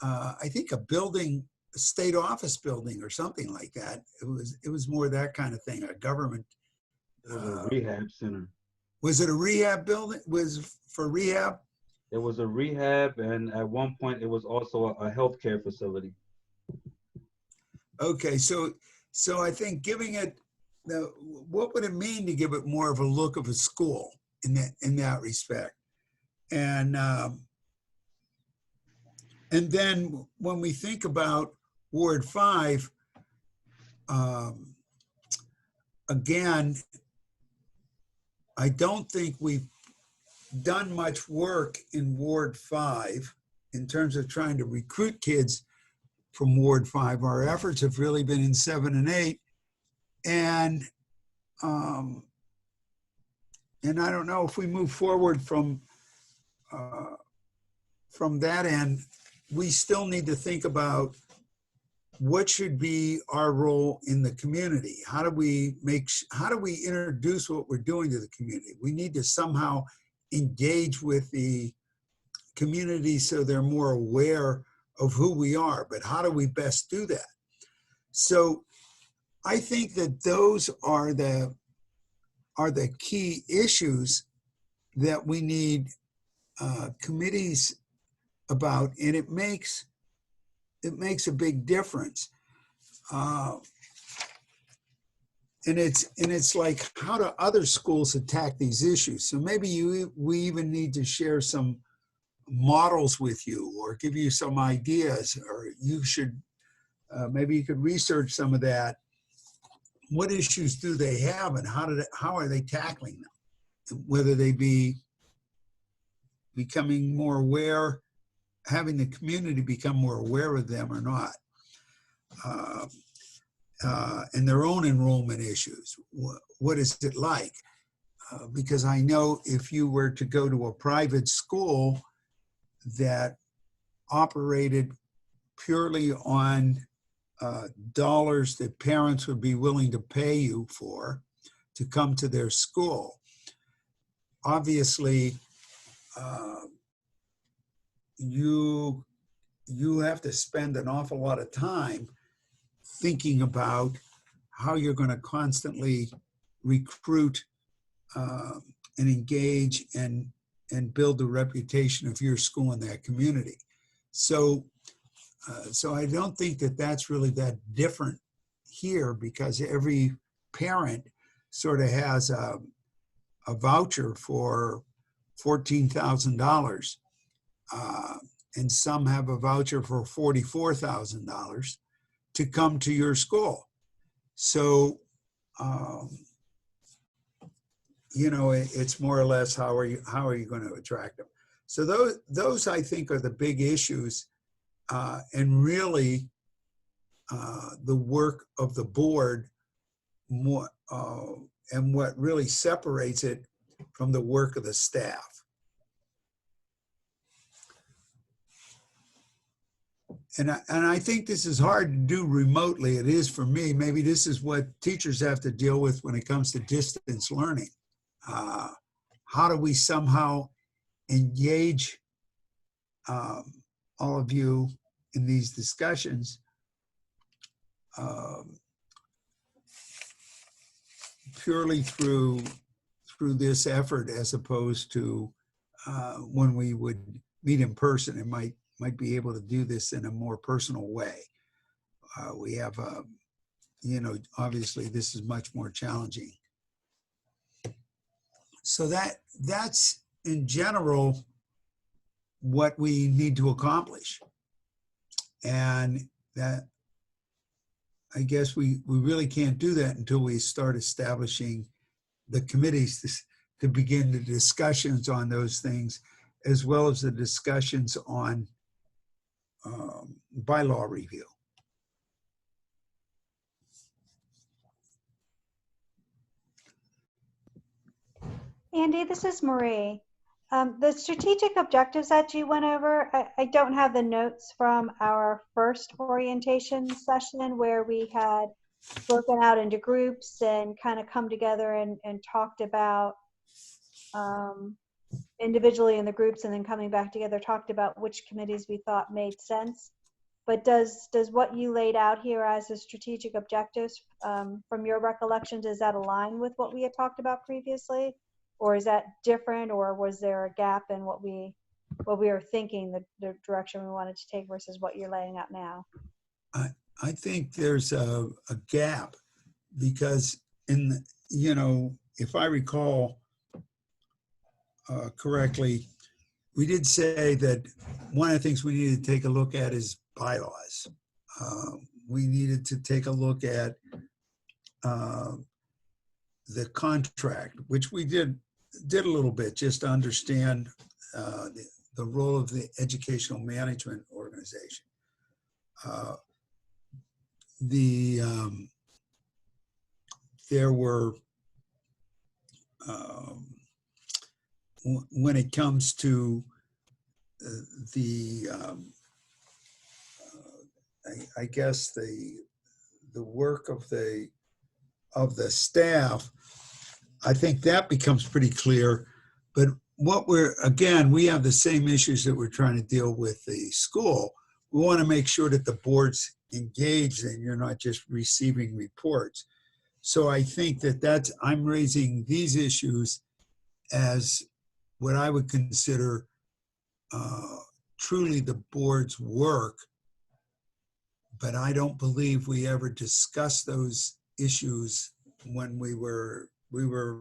I think, a state office building or something like that. It was more that kind of thing, a government. It was a rehab center. Was it a rehab building? Was for rehab? It was a rehab, and at one point it was also a healthcare facility. Okay, so I think giving it what would it mean to give it more of a look of a school in that respect? And then when we think about Ward 5, again, I don't think we've done much work in Ward 5 in terms of trying to recruit kids from Ward 5. Our efforts have really been in 7 and 8. And I don't know if we move forward from that end, we still need to think about what should be our role in the community. How do we introduce what we're doing to the community? We need to somehow engage with the community so they're more aware of who we are, but how do we best do that? So I think that those are the key issues that we need committees about, and it makes a big difference. And it's like, how do other schools attack these issues? So maybe we even need to share some models with you or give you some ideas, or you should, maybe you could research some of that. What issues do they have and how are they tackling them? Whether they be becoming more aware, having the community become more aware of them or not. And their own enrollment issues. What is it like? Because I know if you were to go to a private school that operated purely on dollars that parents would be willing to pay you for to come to their school, obviously you have to spend an awful lot of time thinking about how you're going to constantly recruit and engage and build the reputation of your school in that community. So I don't think that that's really that different here, because every parent sort of has a voucher for $14,000, and some have a voucher for $44,000 to come to your school. So, you know, it's more or less how are you going to attract them? So those I think are the big issues, and really the work of the board more, and what really separates it from the work of the staff. And I think this is hard to do remotely. It is for me. Maybe this is what teachers have to deal with when it comes to distance learning. How do we somehow engage all of you in these discussions purely through this effort, as opposed to when we would meet in person and might be able to do this in a more personal way. We have, you know, obviously this is much more challenging. So that's in general what we need to accomplish. And that, I guess we really can't do that until we start establishing the committees to begin the discussions on those things, as well as the discussions on bylaw review. Andy, this is Marie. The strategic objectives that you went over, I don't have the notes from our first orientation session where we had broken out into groups and kind of come together and talked about individually in the groups, and then coming back together, talked about which committees we thought made sense. But does what you laid out here as the strategic objectives, from your recollection, does that align with what we had talked about previously? Or is that different, or was there a gap in what we were thinking, the direction we wanted to take versus what you're laying out now? I think there's a gap, because you know, if I recall correctly, we did say that one of the things we needed to take a look at is bylaws. We needed to take a look at the contract, which we did a little bit, just to understand the role of the educational management organization. There were, when it comes to I guess the work of the staff, I think that becomes pretty clear. But we have the same issues that we're trying to deal with the school. We want to make sure that the board's engaged and you're not just receiving reports. So I think that I'm raising these issues as what I would consider truly the board's work. But I don't believe we ever discussed those issues when we were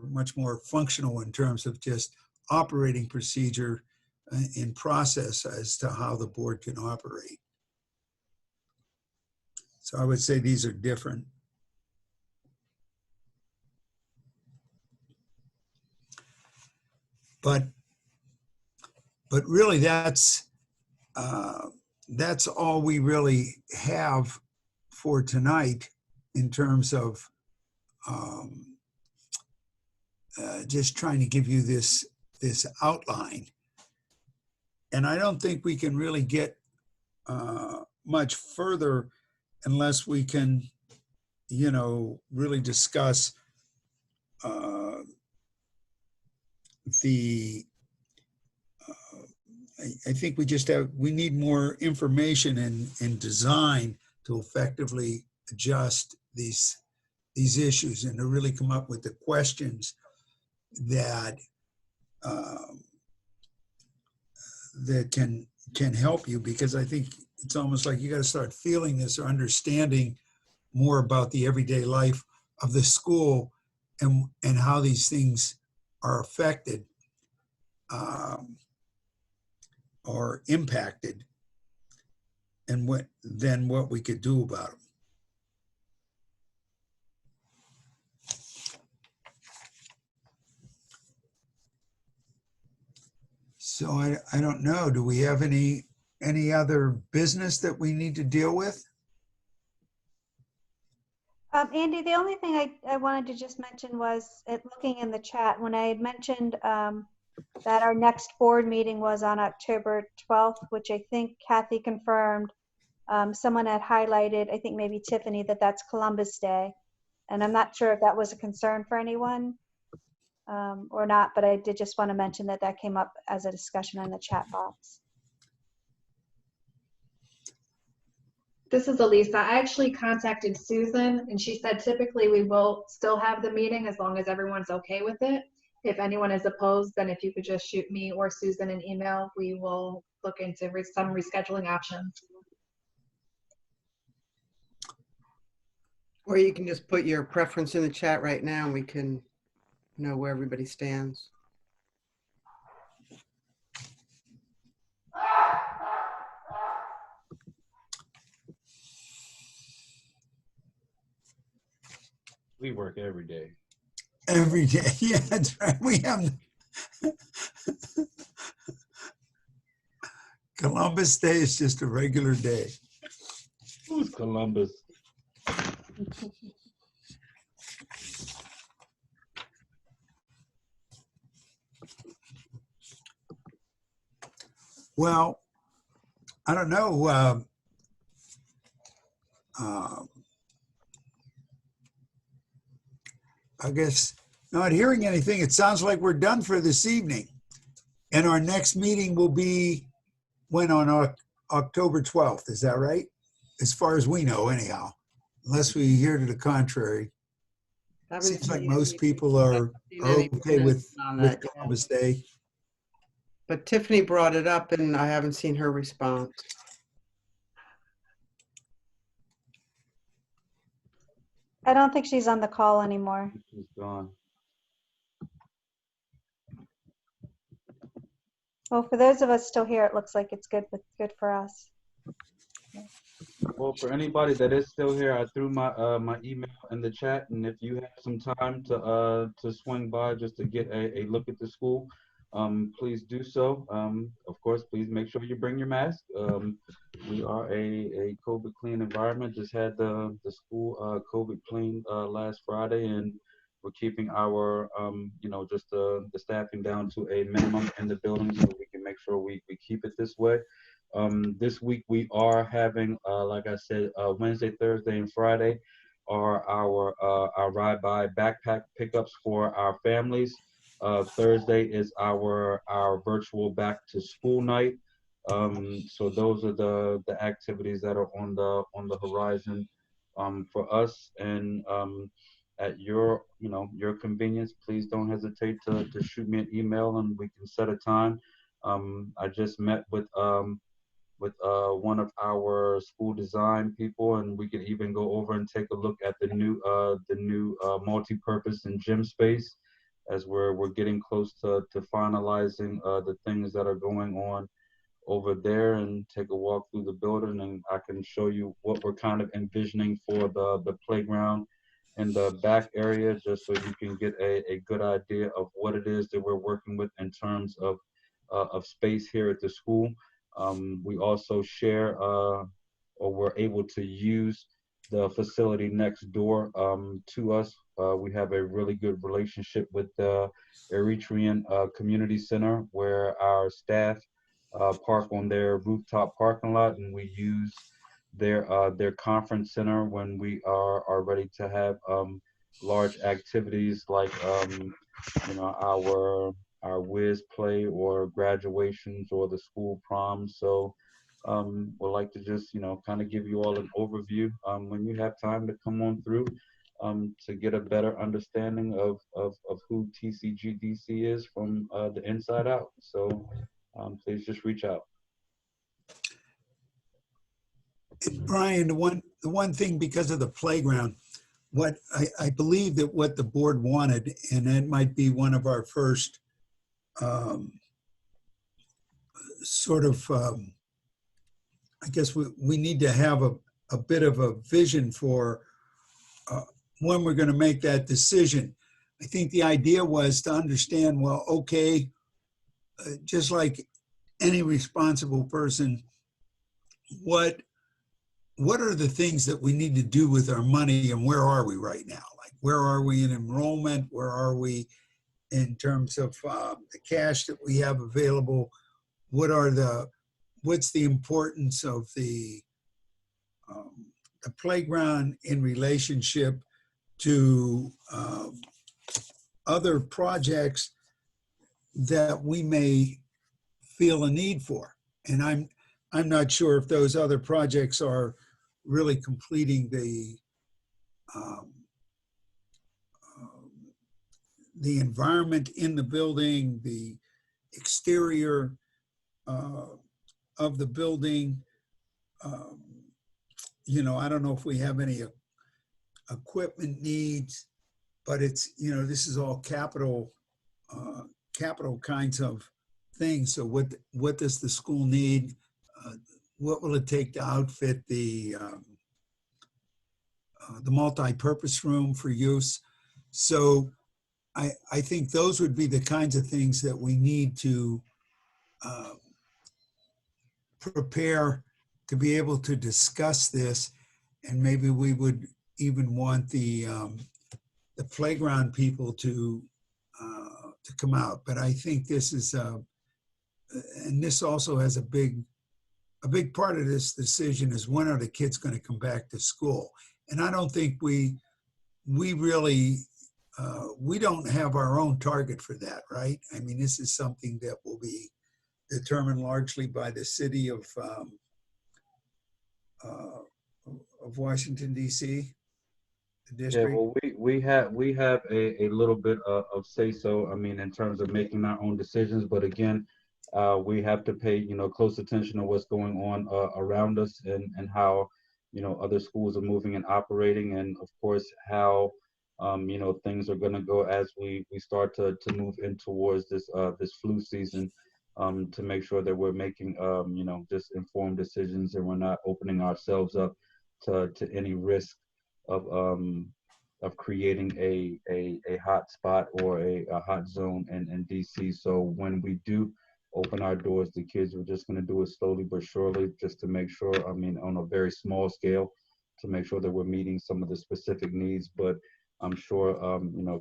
much more functional in terms of just operating procedure in process as to how the board can operate. So I would say these are different. But really that's all we really have for tonight in terms of just trying to give you this outline. And I don't think we can really get much further unless we can, you know, really discuss I think we need more information and design to effectively adjust these issues and to really come up with the questions that that can help you, because I think it's almost like you got to start feeling this or understanding more about the everyday life of the school and how these things are affected or impacted, and what we could do about them. So I don't know. Do we have any other business that we need to deal with? Andy, the only thing I wanted to just mention was, looking in the chat, when I had mentioned that our next board meeting was on October 12th, which I think Kathy confirmed. Someone had highlighted, I think maybe Tiffany, that that's Columbus Day. And I'm not sure if that was a concern for anyone or not, but I did just want to mention that that came up as a discussion in the chat box. This is Elisa. I actually contacted Susan and she said typically we will still have the meeting as long as everyone's okay with it. If anyone is opposed, then if you could just shoot me or Susan an email, we will look into some rescheduling options. Or you can just put your preference in the chat right now and we can know where everybody stands. We work every day. Every day, yeah, that's right. We have Columbus Day is just a regular day. Who's Columbus? Well, I don't know. I guess not hearing anything. It sounds like we're done for this evening. And our next meeting will be when, on October 12th. Is that right? As far as we know, anyhow, unless we hear to the contrary. Seems like most people are okay with Columbus Day. But Tiffany brought it up and I haven't seen her response. I don't think she's on the call anymore. She's gone. Well, for those of us still here, it looks like it's good for us. Well, for anybody that is still here, I threw my my email in the chat, and if you have some time to swing by just to get a look at the school, please do so. Of course, please make sure you bring your mask. We are a COVID clean environment. Just had the school COVID clean last Friday, and we're keeping our you know, just the staffing down to a minimum in the building so we can make sure we keep it this way. This week we are having, like I said, Wednesday, Thursday, and Friday are our ride-by backpack pickups for our families. Thursday is our virtual back to school night. So those are the activities that are on the horizon for us. And at your convenience, please don't hesitate to shoot me an email and we can set a time. I just met with one of our school design people, and we could even go over and take a look at the new multi-purpose and gym space as we're getting close to finalizing the things that are going on over there, and take a walk through the building, and I can show you what we're kind of envisioning for the playground in the back area, just so you can get a good idea of what it is that we're working with in terms of space here at the school. We also share, or we're able to use the facility next door to us. We have a really good relationship with the Eritrean Community Center, where our staff park on their rooftop parking lot, and we use their conference center when we are ready to have large activities like our whiz play or graduations or the school prom. So would like to just kind of give you all an overview when you have time to come on through to get a better understanding of who TCGDC is from the inside out. So please just reach out. Brian, the one thing, because of the playground, what I believe that what the board wanted, and that might be one of our first I guess we need to have a bit of a vision for when we're going to make that decision. I think the idea was to understand, well, okay, just like any responsible person, what are the things that we need to do with our money, and where are we right now? Like, where are we in enrollment? Where are we in terms of the cash that we have available? What's the importance of the playground in relationship to other projects that we may feel a need for? And I'm not sure if those other projects are really completing the environment in the building, the exterior of the building. I don't know if we have any equipment needs, but it's, this is all capital kinds of things. So what does the school need? What will it take to outfit the multi-purpose room for use? So I think those would be the kinds of things that we need to prepare to be able to discuss this. And maybe we would even want the playground people to come out. But I think this is, and this also has a big part of this decision is, when are the kids going to come back to school? And I don't think we really, we don't have our own target for that, right? I mean, this is something that will be determined largely by the city of Washington, D.C., the district. Yeah, well, we have a little bit of say so. I mean, in terms of making our own decisions, but again, we have to pay close attention to what's going on around us, and how other schools are moving and operating, and of course how things are going to go as we start to move in towards this flu season, to make sure that we're making just informed decisions, and we're not opening ourselves up to any risk of creating a hot spot or a hot zone in DC. So when we do open our doors to kids, we're just going to do it slowly but surely, just to make sure, I mean, on a very small scale, to make sure that we're meeting some of the specific needs. But I'm sure,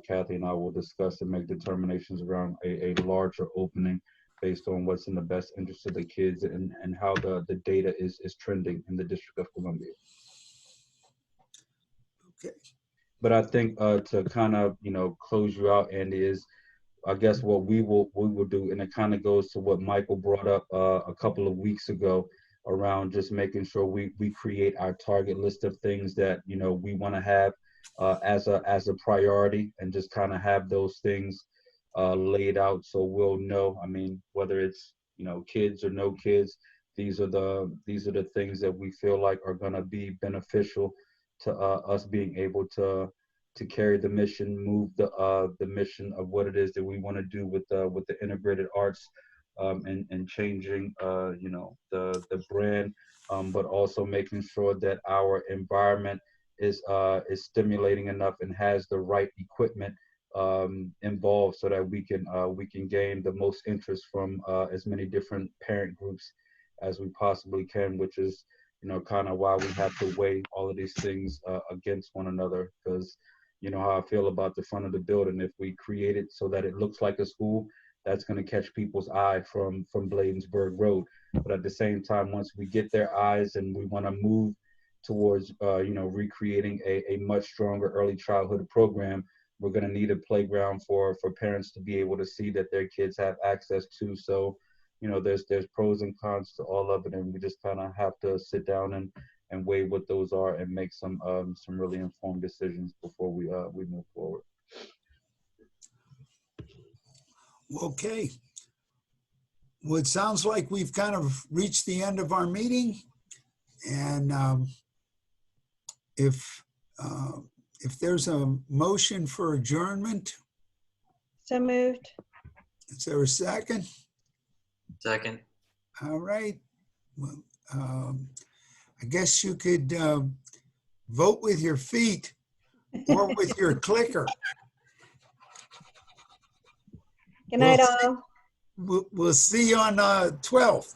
Kathy and I will discuss and make determinations around a larger opening based on what's in the best interest of the kids, and how the data is trending in the District of Columbia. Okay. But I think to kind of, close you out, Andy, is I guess what we will do, and it kind of goes to what Michael brought up a couple of weeks ago, around just making sure we create our target list of things that we want to have as a priority, and just kind of have those things laid out, so we'll know. I mean, whether it's kids or no kids, these are the things that we feel like are going to be beneficial to us being able to to carry the mission, move the mission of what it is that we want to do with the integrated arts, and changing you know, the brand, but also making sure that our environment is stimulating enough and has the right equipment involved, so that we can gain the most interest from as many different parent groups as we possibly can, which is, you know, kind of why we have to weigh all of these things against one another. Because you know how I feel about the front of the building. If we create it so that it looks like a school, that's going to catch people's eye from Bladensburg Road. But at the same time, once we get their eyes and we want to move towards you know, recreating a much stronger early childhood program, we're going to need a playground for parents to be able to see that their kids have access to. So, you know, there's pros and cons to all of it, and we just kind of have to sit down and weigh what those are and make some really informed decisions before we move forward. Okay. Well, it sounds like we've kind of reached the end of our meeting. And if there's a motion for adjournment, So moved. is there a second? Second. All right. Well, I guess you could vote with your feet or with your clicker. Good night, Well, all. We'll see you on 12th.